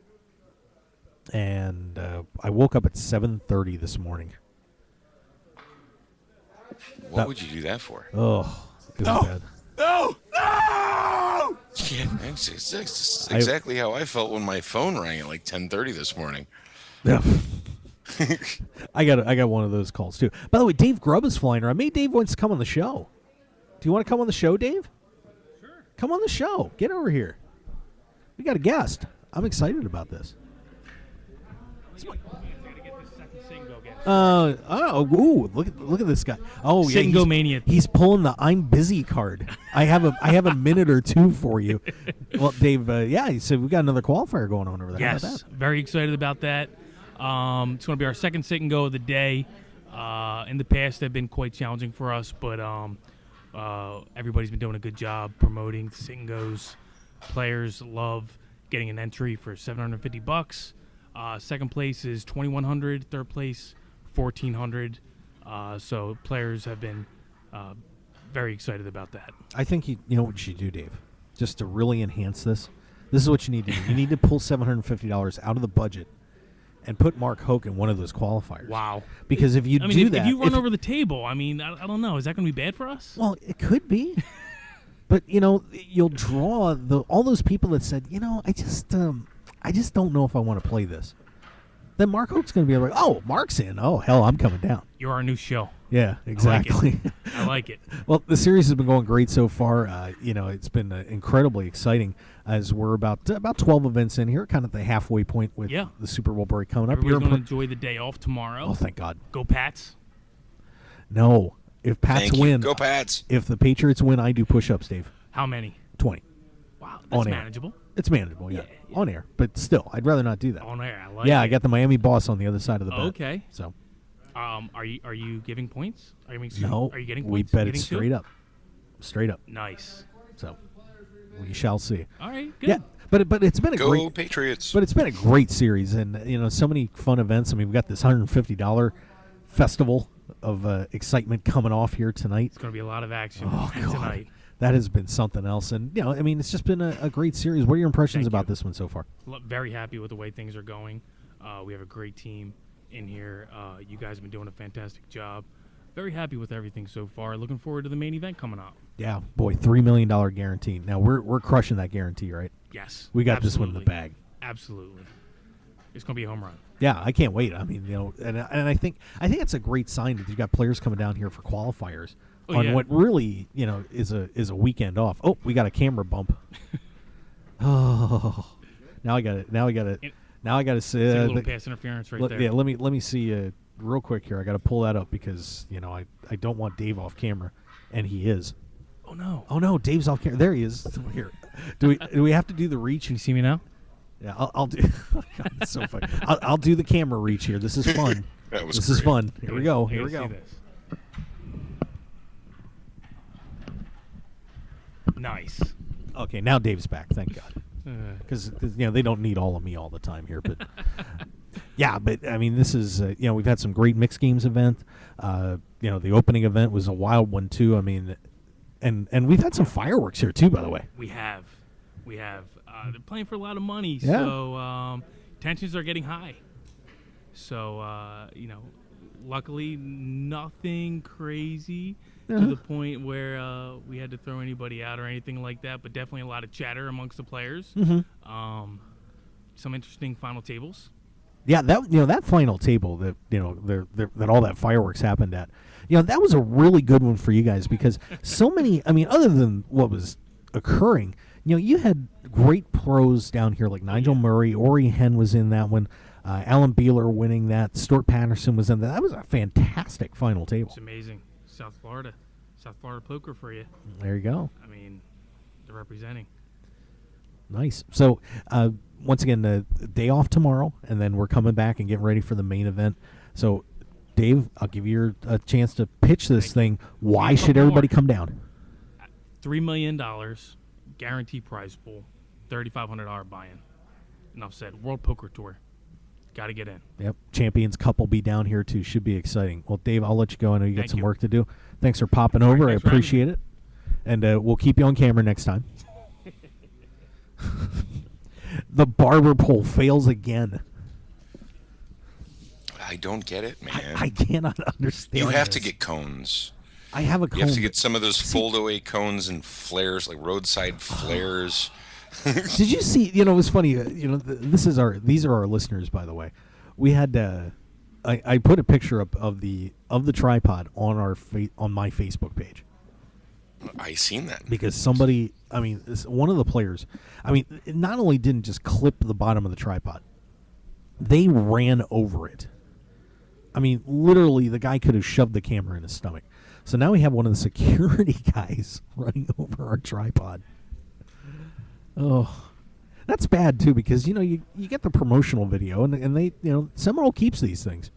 and I woke up at 7:30 this morning. What would you do that for? Oh, it was bad. No! Yeah, that's exactly how I felt when my phone rang at like 10:30 this morning. Yeah. I got one of those calls too. By the way, Dave Grubb is flying around. Maybe Dave wants to come on the show. Do you want to come on the show, Dave? Sure. Come on the show. Get over here. We got a guest. I'm excited about this. Look at this guy. Oh, yeah, Single Mania. He's pulling the "I'm busy" card. I have a minute or two for you. Well, Dave, he said we got another qualifier going on over there. Yes, How about that? very excited about that. It's going to be our second sit and go of the day. In the past, they've been quite challenging for us, but everybody's been doing a good job promoting the sit and goes. Players love getting an entry for $750. Second place is $2,100. Third place, $1,400. So players have been very excited about that. I think you know what you should do, Dave, just to really enhance this. This is what you need to do. You need to pull $750 out of the budget and put Mark Hoke in one of those qualifiers. Wow. Because if you do that, if you run over the table, I mean, I don't know. Is that going to be bad for us? Well, it could be. But you'll draw all those people that said, I just don't know if I want to play this. Then Mark Hoke's going to be like, oh, Mark's in. Oh, hell, I'm coming down. You're our new show. Yeah, exactly. I like it. Well, the series has been going great so far. It's been incredibly exciting as we're about 12 events in here, kind of the halfway point with the Super Bowl break coming up. Everybody's going to enjoy the day off tomorrow. Oh, thank God. Go Pats. No. If Pats win. Go Pats. If the Patriots win, I do push-ups, Dave. How many? 20. Wow, that's on manageable. Air. It's manageable, yeah. On air. But still, I'd rather not do that. On air, I like it. Yeah, I got the Miami boss on the other side of the bet. Okay. So. Are you giving points? No. Are you getting We points? bet it straight up. Straight up. Nice. So, we shall see. All right, good. Yeah, but it's been a Go great Patriots. But it's been a great series, and so many fun events. I mean, we've got this $150 festival of excitement coming off here tonight. It's going to be a lot of action God. tonight. That has been something else, and it's just been a great series. What are your impressions about this one so far? Very happy with the way things are going. We have a great team in here. You guys have been doing a fantastic job. Very happy with everything so far. Looking forward to the main event coming up. Yeah, boy, $3 million guarantee. Now we're crushing that guarantee, right? Yes, we got this one in the bag. Absolutely, it's going to be a home run. Yeah, I can't wait. I mean, and I think it's a great sign that you've got players coming down here for qualifiers on what really is a weekend off. Oh, we got a camera bump. Oh, now I got it. Now I got to say a little pass interference right there. Yeah, let me see real quick here. I got to pull that up because I don't want Dave off camera, and he is. Oh no! Oh no! Dave's off camera. There he is. Here, do we have to do the reach? Can you see me now? Yeah, I'll do. God, it's so funny. I'll do the camera reach here. This is fun. This is fun. Here we go. Here we go. Nice. Okay, now Dave's back. Thank God. Because they don't need all of me all the time here, but yeah, but I mean this is we've had some great mixed games event. The opening event was a wild one too. I mean, and we've had some fireworks here too, by the way. We have. They're playing for a lot of money, yeah. So tensions are getting high. So luckily nothing crazy to the point where we had to throw anybody out or anything like that. But definitely a lot of chatter amongst the players. Mm-hmm. Some interesting final tables. Yeah, that final table that that all that fireworks happened at, that was a really good one for you guys because so many. I mean, other than what was occurring, you had great pros down here like Nigel Murray, Ori Hen was in that one, Alan Beeler winning that, Stuart Patterson was in that. That was a fantastic final table. It's amazing. South Florida poker for you. There you go. I mean, they're representing. Nice. So, once again, the day off tomorrow, and then we're coming back and getting ready for the main event. So, Dave, I'll give you a chance to pitch this thing. Why should everybody come down? $3 million, guarantee prize pool, $3,500 buy-in. Enough said. World Poker Tour. Got to get in. Yep. Champions Cup will be down here, too. Should be exciting. Well, Dave, I'll let you go. I know you got some work to do. Thanks for popping over. I appreciate it. And we'll keep you on camera next time. The barber pole fails again. I don't get it, man. I cannot understand. You have to get cones. I have a cone. You have to get some of those fold-away cones and flares, like roadside flares. Did you see? It was funny. These are our listeners, by the way. We had I put a picture up of the tripod on on my Facebook page. I seen that because somebody, one of the players, not only didn't just clip the bottom of the tripod, they ran over it. Literally, the guy could have shoved the camera in his stomach. So now we have one of the security guys running over our tripod. Oh, that's bad too because you get the promotional video and they Seminole keeps these things.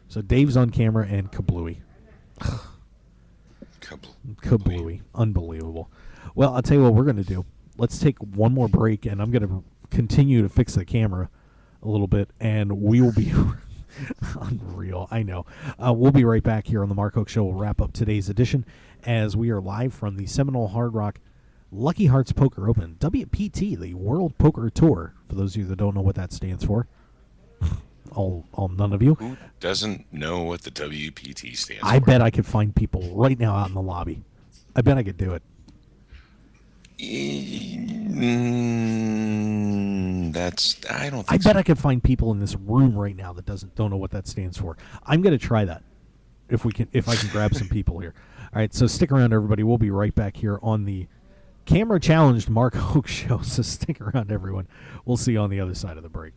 So Dave's on camera and kablooey. Kablooey. Unbelievable. Well, I'll tell you what we're going to do. Let's take one more break, and I'm going to continue to fix the camera a little bit, and we will be Unreal. I know. We'll be right back here on the Mark Hoke Show. We'll wrap up today's edition as we are live from the Seminole Hard Rock Lucky Hearts Poker Open, WPT, the World Poker Tour. For those of you that don't know what that stands for, all none of you. Who doesn't know what the WPT stands for? I bet I could find people right now out in the lobby. I bet I could do it. I bet I could find people in this room right now that don't know what that stands for. I'm going to try that if I can grab some people here. All right, so stick around, everybody. We'll be right back here on the camera challenged Mark Hoke Show. So stick around, everyone. We'll see you on the other side of the break.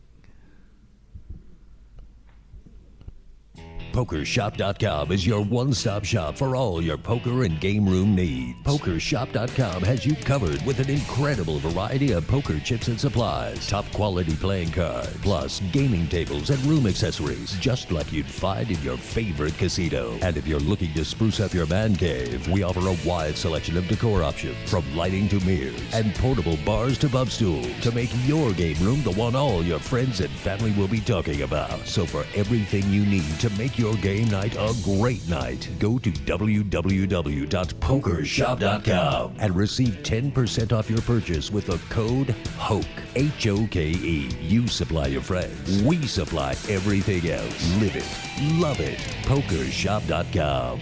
PokerShop.com is your one-stop shop for all your poker and game room needs. PokerShop.com has you covered with an incredible variety of poker chips and supplies, top-quality playing cards, plus gaming tables and room accessories, just like you'd find in your favorite casino. And if you're looking to spruce up your man cave, we offer a wide selection of decor options, from lighting to mirrors and portable bars to bub stools, to make your game room the one all your friends and family will be talking about. So for everything you need to make your game night a great night, go to www.pokershop.com and receive 10% off your purchase with the code HOKE, H-O-K-E. You supply your friends. We supply everything else. Live it. Love it. Pokershop.com.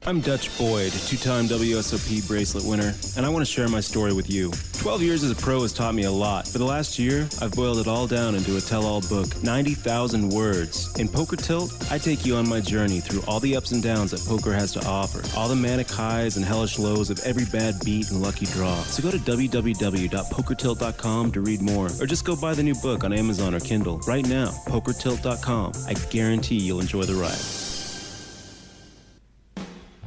I'm Dutch Boyd, two-time WSOP bracelet winner, and I want to share my story with you. 12 years as a pro has taught me a lot. For the last year, I've boiled it all down into a tell-all book, 90,000 words. In Poker Tilt, I take you on my journey through all the ups and downs that poker has to offer, all the manic highs and hellish lows of every bad beat and lucky draw. So go to www.pokertilt.com to read more, or just go buy the new book on Amazon or Kindle right now, pokertilt.com. I guarantee you'll enjoy the ride.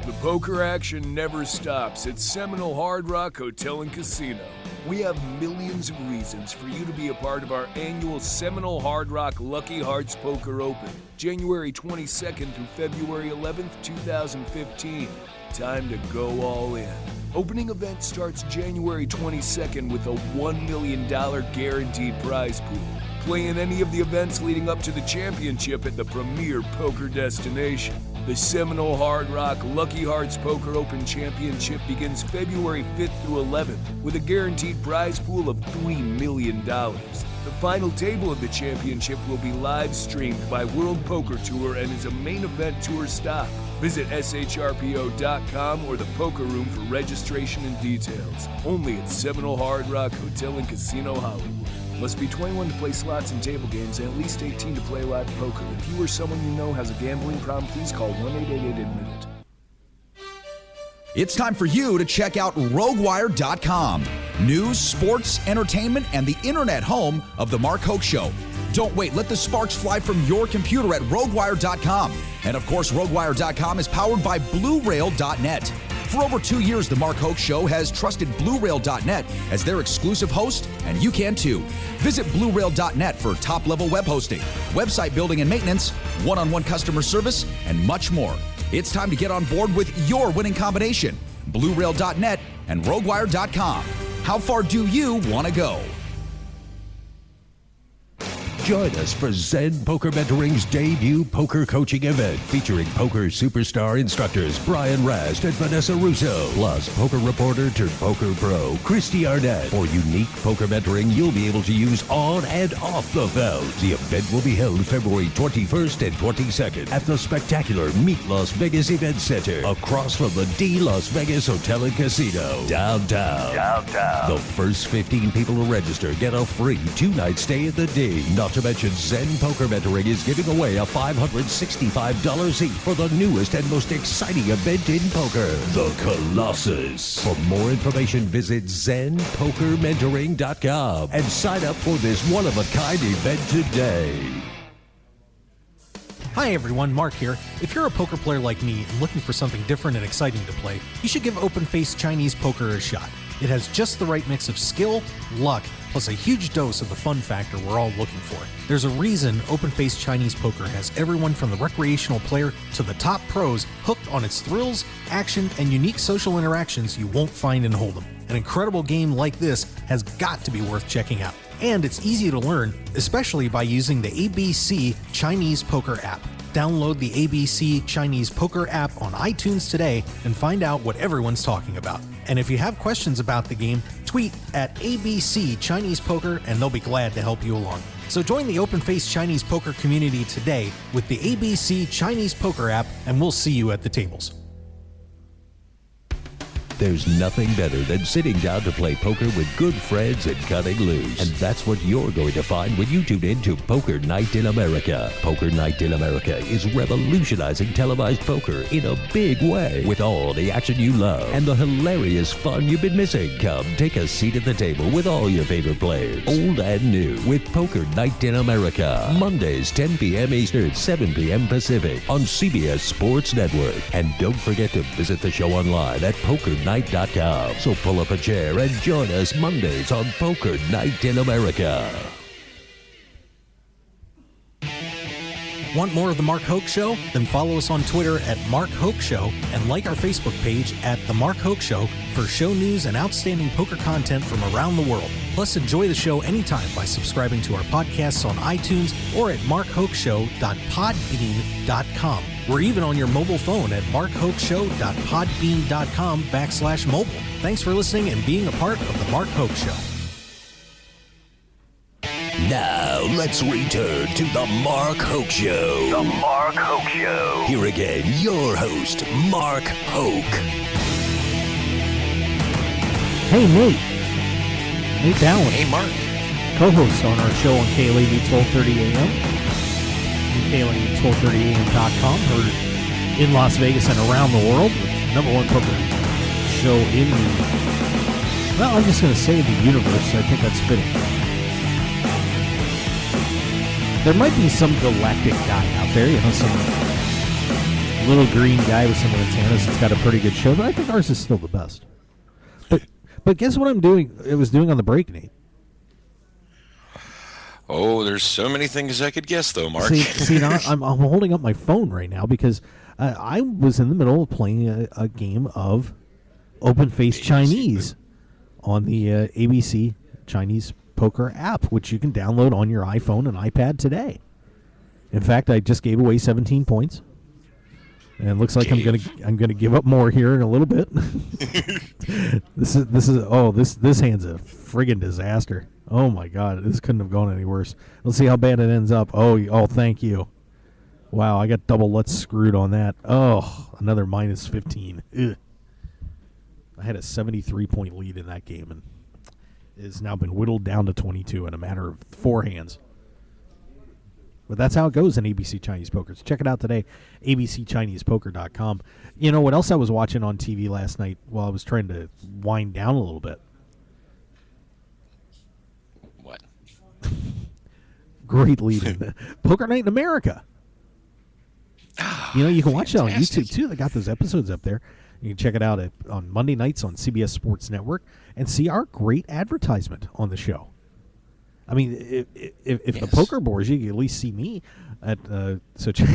The poker action never stops at Seminole Hard Rock Hotel and Casino. We have millions of reasons for you to be a part of our annual Seminole Hard Rock Lucky Hearts Poker Open, January 22nd through February 11th, 2015. Time to go all in. Opening event starts January 22nd with a $1 million guaranteed prize pool. Play in any of the events leading up to the championship at the premier poker destination. The Seminole Hard Rock Lucky Hearts Poker Open Championship begins February 5th through 11th with a guaranteed prize pool of $3 million. The final table of the championship will be live streamed by World Poker Tour and is a main event tour stop. Visit shrpo.com or the Poker Room for registration and details. Only at Seminole Hard Rock Hotel and Casino Hollywood. Must be 21 to play slots and table games and at least 18 to play live poker. If you or someone you know has a gambling problem, please call 1-888-ADMIT-IT. It's time for you to check out RogueWire.com. News, sports, entertainment, and the internet home of The Mark Hoke Show. Don't wait. Let the sparks fly from your computer at RogueWire.com. And of course, RogueWire.com is powered by BlueRail.net. For over 2 years, The Mark Hoke Show has trusted BlueRail.net as their exclusive host, and you can too. Visit BlueRail.net for top-level web hosting, website building and maintenance, one-on-one customer service, and much more. It's time to get on board with your winning combination, BlueRail.net and RogueWire.com. How far do you want to go? Join us for Zen Poker Mentoring's debut poker coaching event featuring poker superstar instructors Brian Rast and Vanessa Russo, plus poker reporter turned poker pro Christy Arnett. For unique poker mentoring you'll be able to use on and off the field. The event will be held February 21st and 22nd at the spectacular Meet Las Vegas Event Center, across from the D Las Vegas Hotel and Casino, downtown. The first 15 people to register get a free 2-night stay at the D. Not to mention, Zen Poker Mentoring is giving away a $565 seat for the newest and most exciting event in poker, the Colossus. For more information, visit ZenPokerMentoring.com and sign up for this one-of-a-kind event today. Hi everyone, Mark here. If you're a poker player like me and looking for something different and exciting to play, you should give open-faced Chinese poker a shot. It has just the right mix of skill, luck, plus a huge dose of the fun factor we're all looking for. There's a reason open-faced Chinese poker has everyone from the recreational player to the top pros hooked on its thrills, action, and unique social interactions you won't find in Hold'em. An incredible game like this has got to be worth checking out. And it's easy to learn, especially by using the ABC Chinese Poker app. Download the ABC Chinese Poker app on iTunes today and find out what everyone's talking about. And if you have questions about the game, tweet at ABC Chinese Poker and they'll be glad to help you along. So join the open-faced Chinese poker community today with the ABC Chinese Poker app, and we'll see you at the tables. There's nothing better than sitting down to play poker with good friends and cutting loose. And that's what you're going to find when you tune in to Poker Night in America. Poker Night in America is revolutionizing televised poker in a big way, with all the action you love and the hilarious fun you've been missing. Come take a seat at the table with all your favorite players, old and new, with Poker Night in America. Mondays, 10 p.m. Eastern, 7 p.m. Pacific on CBS Sports Network. And don't forget to visit the show online at PokerNight.com. So pull up a chair and join us Mondays on Poker Night in America. Want more of The Mark Hoke Show? Then follow us on Twitter at Mark Hoke Show and like our Facebook page at The Mark Hoke Show for show news and outstanding poker content from around the world. Plus, enjoy the show anytime by subscribing to our podcasts on iTunes or at markhokeshow.podbean.com. We're even on your mobile phone at markhokeshow.podbean.com/mobile. Thanks for listening and being a part of The Mark Hoke Show. Now, let's return to The Mark Hoke Show. The Mark Hoke Show. Here again, your host, Mark Hoke. Hey, Nate. Nate Dallin. Hey, Mark. Co-host on our show on KLAV 1230 AM. KLAV1230am.com. Heard in Las Vegas and around the world. Number one poker show in the, well, I'm just going to say the universe. I think that's fitting. There might be some galactic guy out there, some little green guy with some antennas that's got a pretty good show, but I think ours is still the best. But guess what I'm doing? It was doing on the break, Nate. Oh, there's so many things I could guess, though, Mark. See now I'm holding up my phone right now because I was in the middle of playing a game of open-faced Chinese on the ABC Chinese Poker app, which you can download on your iPhone and iPad today. In fact, I just gave away 17 points, and it looks like I'm gonna give up more here in a little bit. This hand's a friggin' disaster. Oh my God, this couldn't have gone any worse. Let's see how bad it ends up. Oh, thank you. Wow, I got double let's screwed on that. Oh, another minus 15. Ugh. I had a 73-point lead in that game, and it has now been whittled down to 22 in a matter of 4 hands. But that's how it goes in ABC Chinese Poker. So check it out today, abcchinesepoker.com. You know what else I was watching on TV last night while I was trying to wind down a little bit? What? Great lead in Poker Night in America. You can watch it on YouTube, too. They got those episodes up there. You can check it out on Monday nights on CBS Sports Network and see our great advertisement on the show. I mean, if the poker bores you, can at least see me at so check.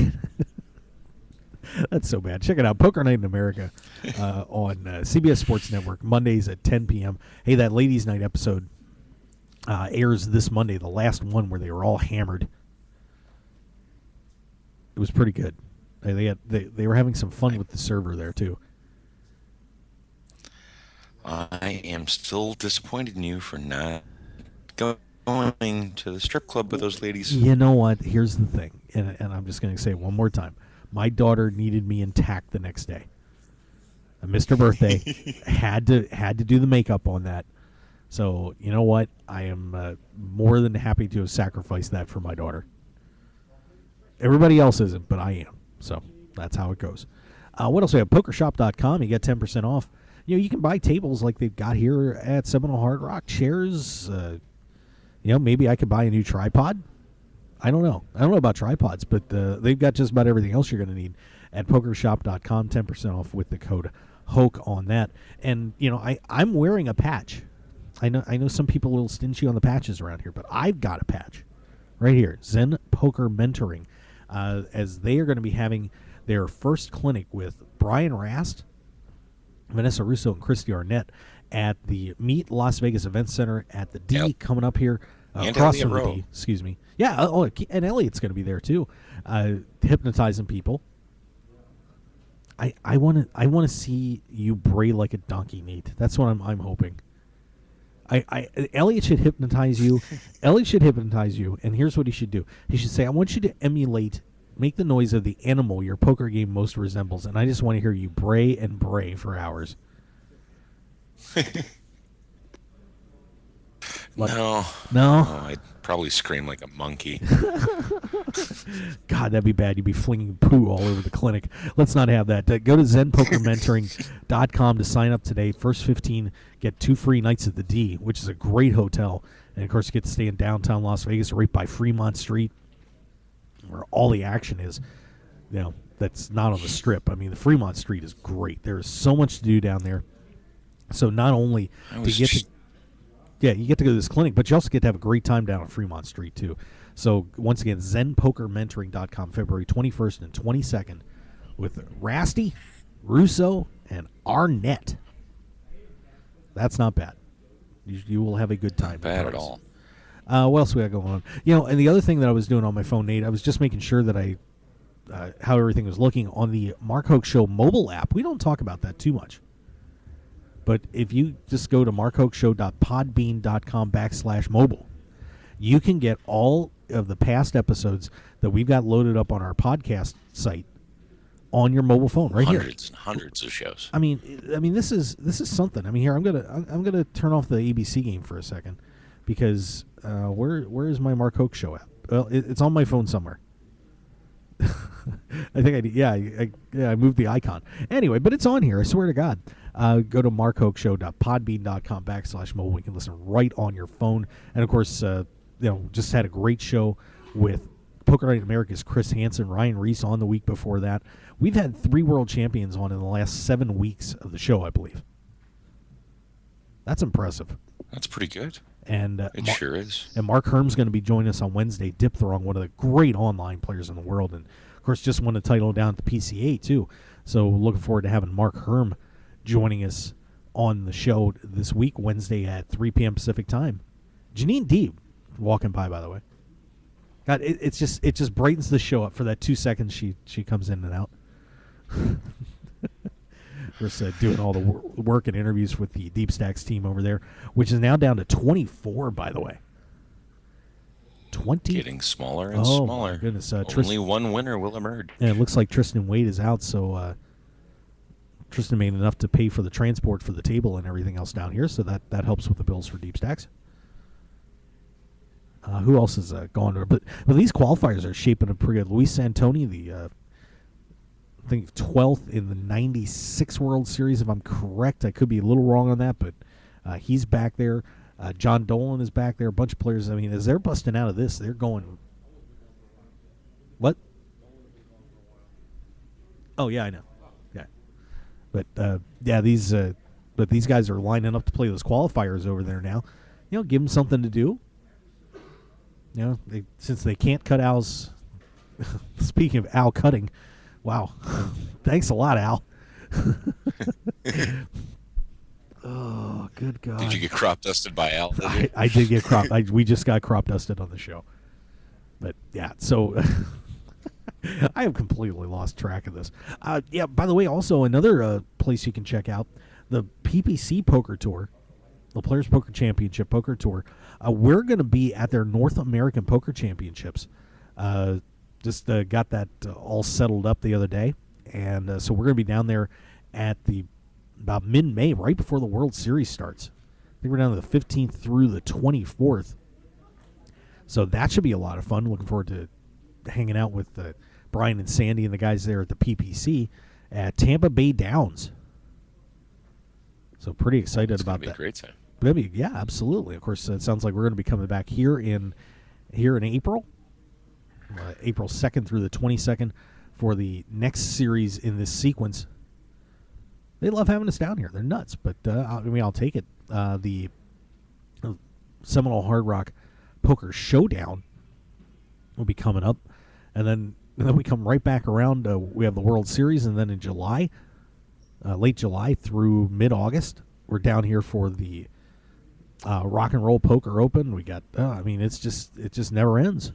That's so bad. Check it out, Poker Night in America on CBS Sports Network Mondays at 10 p.m. Hey, that Ladies' Night episode airs this Monday, the last one where they were all hammered. It was pretty good. They were having some fun with the server there too. I am still disappointed in you for not going to the strip club with those ladies. You know what? Here's the thing, and I'm just going to say it one more time. My daughter needed me intact the next day. Mr. Birthday had to do the makeup on that. So you know what? I am more than happy to have sacrificed that for my daughter. Everybody else isn't, but I am. So that's how it goes. What else we have? PokerShop.com. You get 10% off. You can buy tables like they've got here at Seminole Hard Rock. Chairs. Maybe I could buy a new tripod. I don't know. I don't know about tripods, but they've got just about everything else you're going to need at PokerShop.com. 10% off with the code HOKE on that. And I'm wearing a patch. I know some people are a little stingy on the patches around here, but I've got a patch right here. Zen Poker Mentoring, as they are going to be having their first clinic with Brian Rast, Vanessa Russo, and Christy Arnett at the Meet Las Vegas Event Center at the D coming up here. And Across Elliott from the Rowe. D, excuse me. Yeah, and Elliot's going to be there too, hypnotizing people. I want to see you bray like a donkey, Nate. That's what I'm hoping. Elliot should hypnotize you. Elliot should hypnotize you, and here's what he should do. He should say, "I want you to make the noise of the animal your poker game most resembles, and I just want to hear you bray and bray for hours." No, I'd probably scream like a monkey. God, that'd be bad. You'd be flinging poo all over the clinic. Let's not have that. Go to ZenPokerMentoring.com to sign up today. First 15 get 2 free nights at the D, which is a great hotel. And, of course, you get to stay in downtown Las Vegas right by Fremont Street, where all the action is. You know, that's not on the Strip. I mean, the Fremont Street is great. There is so much to do down there. So not only do you get to... Yeah, you get to go to this clinic, but you also get to have a great time down on Fremont Street, too. So, once again, ZenPokerMentoring.com, February 21st and 22nd, with Rasty, Russo, and Arnett. That's not bad. You will have a good time. Not bad at all. What else we got going on? You know, and the other thing that I was doing on my phone, Nate, I was just making sure that how everything was looking on the Mark Hoke Show mobile app. We don't talk about that too much. But if you just go to markhokeshow.podbean.com/mobile, you can get all of the past episodes that we've got loaded up on our podcast site on your mobile phone right here. Hundreds and hundreds of shows. I mean, this is something. I mean, here I'm gonna turn off the ABC game for a second because where is my Mark Hoke Show app? Well, it's on my phone somewhere. I think I did. Yeah, I moved the icon. Anyway, but it's on here. I swear to God. Go to markhokeshow.podbean.com/mobile. You can listen right on your phone. And, of course, just had a great show with Poker Night America's Chris Hansen, Ryan Reese on the week before that. We've had 3 world champions on in the last 7 weeks of the show, I believe. That's impressive. That's pretty good. And it sure is. And Mark Herm's going to be joining us on Wednesday. Dipthrong, one of the great online players in the world. And, of course, just won the title down at the PCA, too. So looking forward to having Mark Herm joining us on the show this week, Wednesday at 3 p.m. Pacific time. Janine Deeb walking by, by the way. God, it just brightens the show up for that 2 seconds she comes in and out. We're doing all the work and interviews with the Deep Stacks team over there, which is now down to 24, by the way. 20. Getting smaller and smaller. My goodness. Only one winner will emerge. And it looks like Tristan Wade is out, so Tristan made enough to pay for the transport for the table and everything else down here, so that helps with the bills for Deep Stacks. Who else is gone? But these qualifiers are shaping up pretty good. Luis Santoni, I think 12th in the 96 World Series, if I'm correct. I could be a little wrong on that, but he's back there. John Dolan is back there. A bunch of players. I mean, as they're busting out of this, they're going. What? Oh yeah, I know. Yeah, but these guys are lining up to play those qualifiers over there now. You know, give them something to do. You know, since they can't cut Al's. Speaking of Al cutting, wow, thanks a lot, Al. Oh, good God! Did you get crop dusted by Al? I did get crop. We just got crop dusted on the show, but yeah. So I have completely lost track of this. Yeah. By the way, also another place you can check out the PPC Poker Tour, the Players Poker Championship Poker Tour. We're going to be at their North American Poker Championships. Just got that all settled up the other day, and so we're going to be down there at about mid-May, right before the World Series starts. I think we're down to the 15th through the 24th. So that should be a lot of fun. Looking forward to hanging out with Brian and Sandy and the guys there at the PPC at Tampa Bay Downs. So pretty excited about that. It's going to be a great time. Yeah, absolutely. Of course, it sounds like we're going to be coming back here in April. April 2nd through the 22nd for the next series in this sequence. They love having us down here. They're nuts, but I'll take it. The Seminole Hard Rock Poker Showdown will be coming up, and then we come right back around. We have the World Series, and then in July, late July through mid-August, we're down here for the Rock and Roll Poker Open. We got, I mean, it just never ends.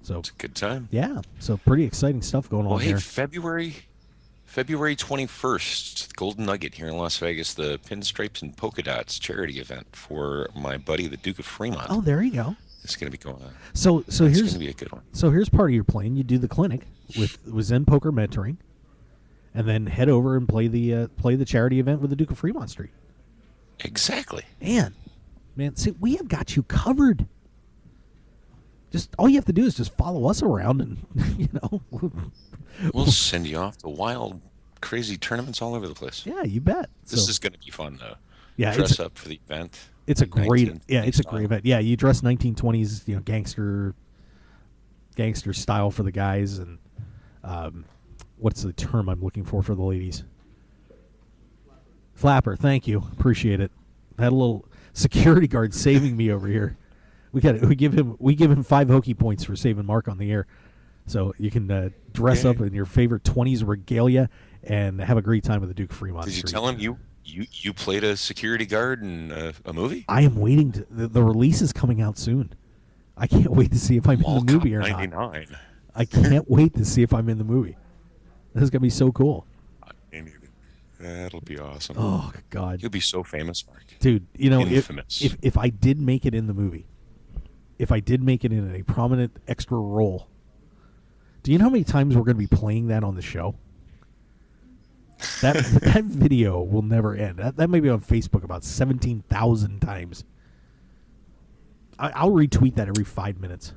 So It's a good time. yeah, so pretty exciting stuff going on Hey, there. February 21st, Golden Nugget here in Las Vegas, the Pinstripes and Polka Dots charity event for my buddy, the Duke of Fremont. Oh, there you go. It's going to be going on. So It's here's going to be a good one. So here's part of your plan. You do the clinic with Zen Poker Mentoring, and then head over and play the charity event with the Duke of Fremont Street. Exactly. Man, see, we have got you covered. Just all you have to do is just follow us around, and We'll send you off to wild, crazy tournaments all over the place. Yeah, you bet. This is going to be fun, though. Yeah, Dress up for the event. It's a great, 1920s it's a great event. Yeah, you dress 1920s, gangster style for the guys, and what's the term I'm looking for the ladies? Flapper. Thank you, appreciate it. Had a little security guard saving me over here. We give him 5 hokey points for saving Mark on the air, so you can dress up in your favorite 20s regalia and have a great time with the Duke of Fremont. Did you Street. tell him you played a security guard in a movie? I am waiting to the release is coming out soon. I can't wait to see if I'm in the movie or not. 99. I can't wait to see if I'm in the movie. This is gonna be so cool. That'll be awesome. Oh God, you'll be so famous, Mark. Dude, Infamous. if I did make it in the movie, if I did make it in a prominent extra role, do you know how many times we're going to be playing that on the show? That video will never end. That may be on Facebook about 17,000 times. I'll retweet that every 5 minutes.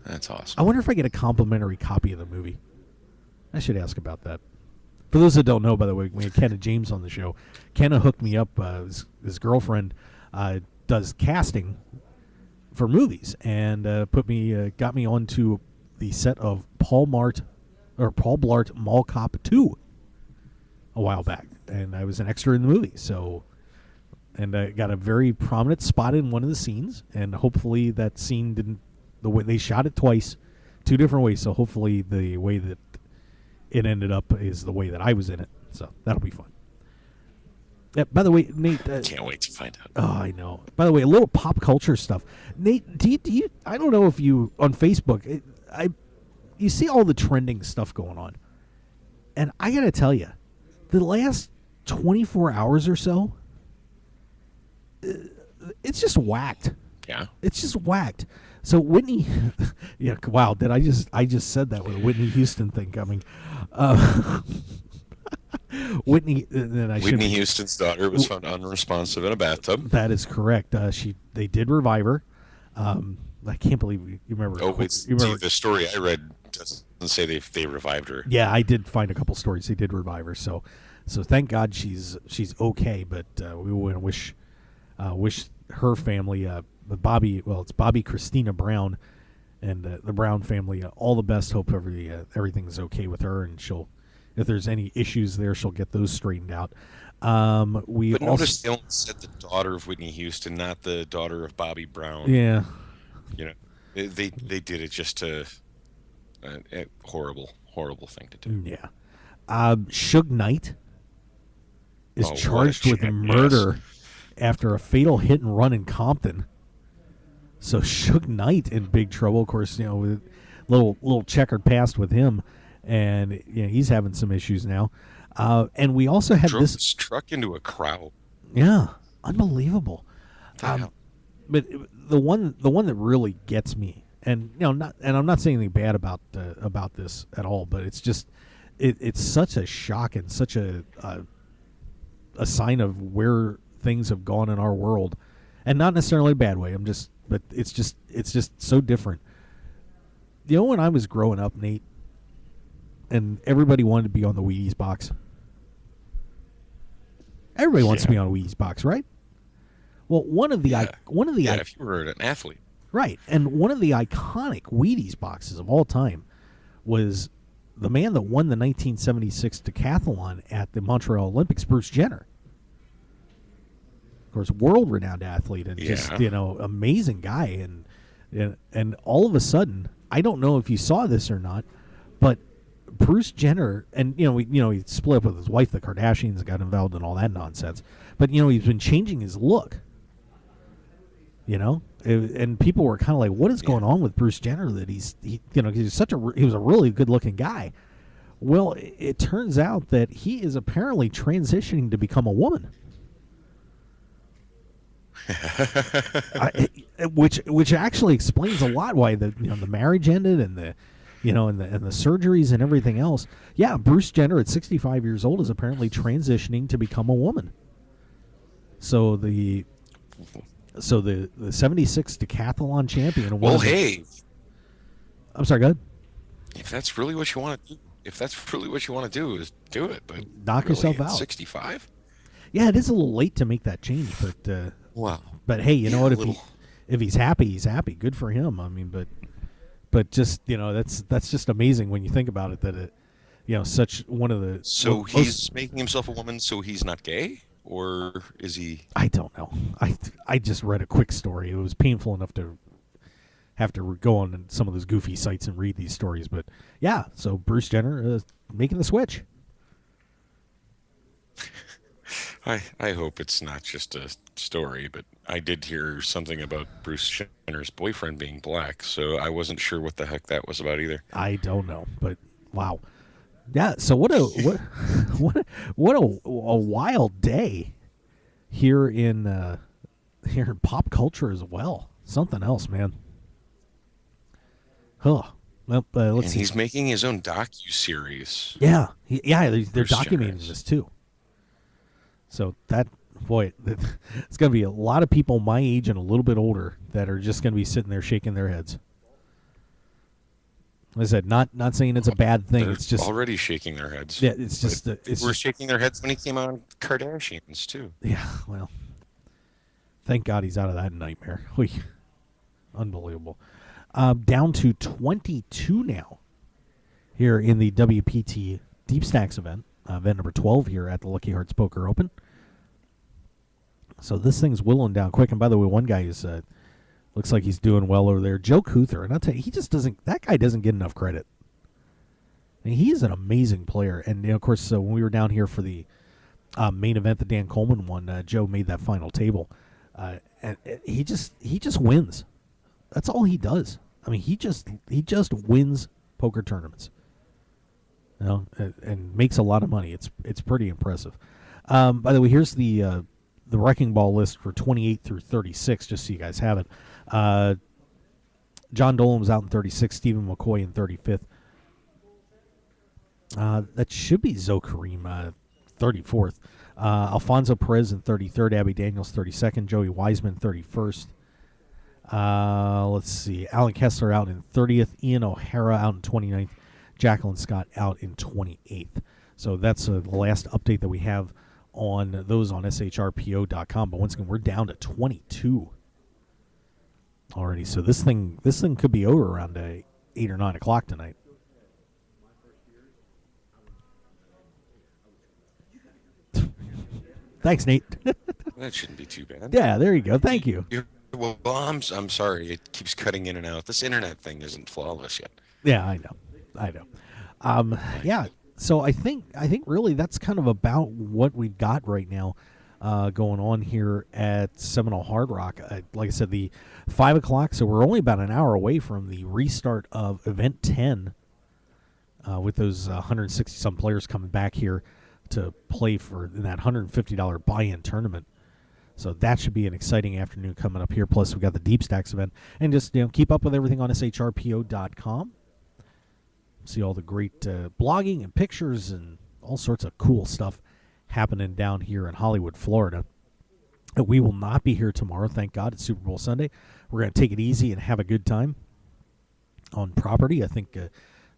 That's awesome. I wonder if I get a complimentary copy of the movie. I should ask about that. For those that don't know, by the way, we had Kenna James on the show. Kenna hooked me up. His girlfriend does casting for movies, and got me onto the set of Paul Blart Mall Cop 2 a while back, and I was an extra in the movie. So, and I got a very prominent spot in one of the scenes, and hopefully that scene didn't. The way they shot it twice, 2 different ways. So hopefully the way that it ended up is the way that I was in it. So that'll be fun. By the way, Nate. Can't wait to find out. Oh, I know. By the way, a little pop culture stuff. Nate, do you I don't know if you on Facebook, you see all the trending stuff going on, and I gotta tell you, the last 24 hours or so, it's just whacked. Yeah, it's just whacked. So Whitney, yeah, wow! Did I just said that with a Whitney Houston thing coming? Whitney Houston's daughter was found unresponsive in a bathtub. That is correct. They did revive her. I can't believe you remember. The story I read doesn't say they revived her. Yeah, I did find a couple stories. They did revive her. So thank God she's okay. But we want to wish her family, Bobby. Well, it's Bobby Christina Brown, and the Brown family all the best. Hope everything's okay with her, and if there's any issues there, she'll get those straightened out. But notice they only said the daughter of Whitney Houston, not the daughter of Bobby Brown. Yeah. They did it just to a horrible thing to do. Yeah. Suge Knight is charged with murder after a fatal hit and run in Compton. So Suge Knight in big trouble. Of course, with little checkered past with him, and he's having some issues now. And we also had this truck into a crowd. Yeah, unbelievable. But the one that really gets me, and I'm not saying anything bad about this at all, but it's just it's such a shock and such a sign of where things have gone in our world, and not necessarily a bad way. But it's just so different. When I was growing up, Nate, and everybody wanted to be on the Wheaties box. Everybody wants to be on a Wheaties box, right? Well, if you were an athlete, right? And one of the iconic Wheaties boxes of all time was the man that won the 1976 decathlon at the Montreal Olympics, Bruce Jenner. Of course, world-renowned athlete and just amazing guy, and all of a sudden, I don't know if you saw this or not, but Bruce Jenner, and he split up with his wife, the Kardashians, got involved in all that nonsense. But he's been changing his look. And people were kind of like, "What is going on with Bruce Jenner? That he was a really good looking guy." Well, it turns out that he is apparently transitioning to become a woman. Which actually explains a lot why the marriage ended and the surgeries and everything else. Yeah, Bruce Jenner at 65 years old is apparently transitioning to become a woman. So the 76 decathlon champion. Well, hey, I'm sorry, go ahead. If that's really what you want to do, is do it. But knock really, yourself out. 65. Yeah, it is a little late to make that change, but wow. But hey, you know what? If he's happy, he's happy. Good for him. I mean, but just that's just amazing when you think about it. That it, such one of the. So he's making himself a woman, so he's not gay, or is he? I don't know. I just read a quick story. It was painful enough to have to go on some of those goofy sites and read these stories. But yeah, so Bruce Jenner making the switch. I hope it's not just a story, but I did hear something about Bruce Jenner's boyfriend being black, so I wasn't sure what the heck that was about either. I don't know, but wow. Yeah, so what a wild day here in pop culture as well. Something else, man. Huh. Well, let's see. He's making his own docu-series. Yeah, they're documenting this too. So it's going to be a lot of people my age and a little bit older that are just going to be sitting there shaking their heads. Like I said, not saying it's a bad thing. They're it's just already shaking their heads. Yeah, it's just we're shaking their heads when he came out on Kardashians too. Yeah, well, thank God he's out of that nightmare. Unbelievable. Down to 22 now here in the WPT Deep Stacks event number 12 here at the Lucky Hearts Poker Open. So this thing's whittling down quick. And by the way, one guy is looks like he's doing well over there, Joe Kuthar. And I'll tell you, that guy doesn't get enough credit. I mean, he is an amazing player. And of course, when we were down here for the main event that Dan Coleman won, Joe made that final table, and he just wins. That's all he does. I mean, he just wins poker tournaments. And makes a lot of money. It's pretty impressive. By the way, here's the Wrecking Ball list for 28 through 36, just so you guys have it. John Dolan was out in 36, Stephen McCoy in 35th. That should be Zoe Kareem, 34th. Alfonso Perez in 33rd, Abby Daniels 32nd, Joey Wiseman 31st. Let's see, Alan Kessler out in 30th, Ian O'Hara out in 29th, Jacqueline Scott out in 28th. So that's the last update that we have on those on shrpo.com. But once again, we're down to 22 already. So this thing could be over around 8 or 9 o'clock tonight. Thanks, Nate. That shouldn't be too bad. Yeah, there you go. Thank you. Well, I'm sorry. It keeps cutting in and out. This internet thing isn't flawless yet. Yeah, I know. Yeah. So I think really that's kind of about what we've got right now going on here at Seminole Hard Rock. Like I said, the 5 o'clock. So we're only about an hour away from the restart of Event 10 with those 160 some players coming back here to play for that $150 buy-in tournament. So that should be an exciting afternoon coming up here. Plus, we got the Deep Stacks event. And just keep up with everything on shrpo.com. See all the great blogging and pictures and all sorts of cool stuff happening down here in Hollywood, Florida. We will not be here tomorrow. Thank God. It's Super Bowl Sunday. We're going to take it easy and have a good time on property. I think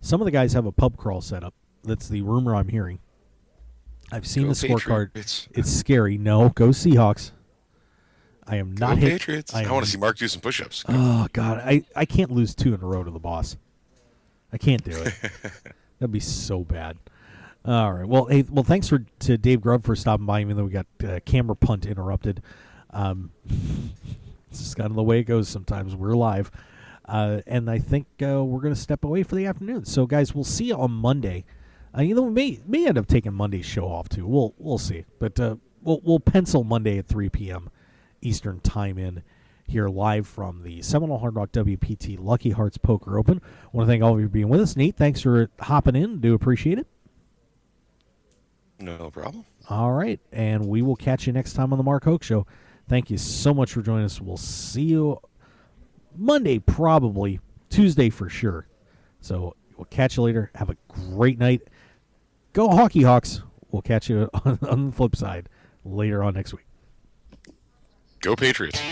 some of the guys have a pub crawl set up. That's the rumor I'm hearing. I've seen the scorecard. Patriots. It's scary. No, go Seahawks. I am not Go Patriots. I want to see Mark do some push-ups. Oh, God. I can't lose 2 in a row to the boss. I can't do it. That'd be so bad. All right. Well, thanks to Dave Grubb for stopping by, even though we got camera punt interrupted. It's just kind of the way it goes sometimes. We're live. And I think we're going to step away for the afternoon. So, guys, we'll see you on Monday. We may end up taking Monday's show off too. We'll see, but we'll pencil Monday at 3 p.m. Eastern time in here live from the Seminole Hard Rock WPT Lucky Hearts Poker Open. I want to thank all of you for being with us. Nate, thanks for hopping in. Do appreciate it. No problem. All right, and we will catch you next time on the Mark Hoke Show. Thank you so much for joining us. We'll see you Monday, probably Tuesday for sure. So we'll catch you later. Have a great night. Go Hockey Hawks. We'll catch you on the flip side later on next week. Go Patriots.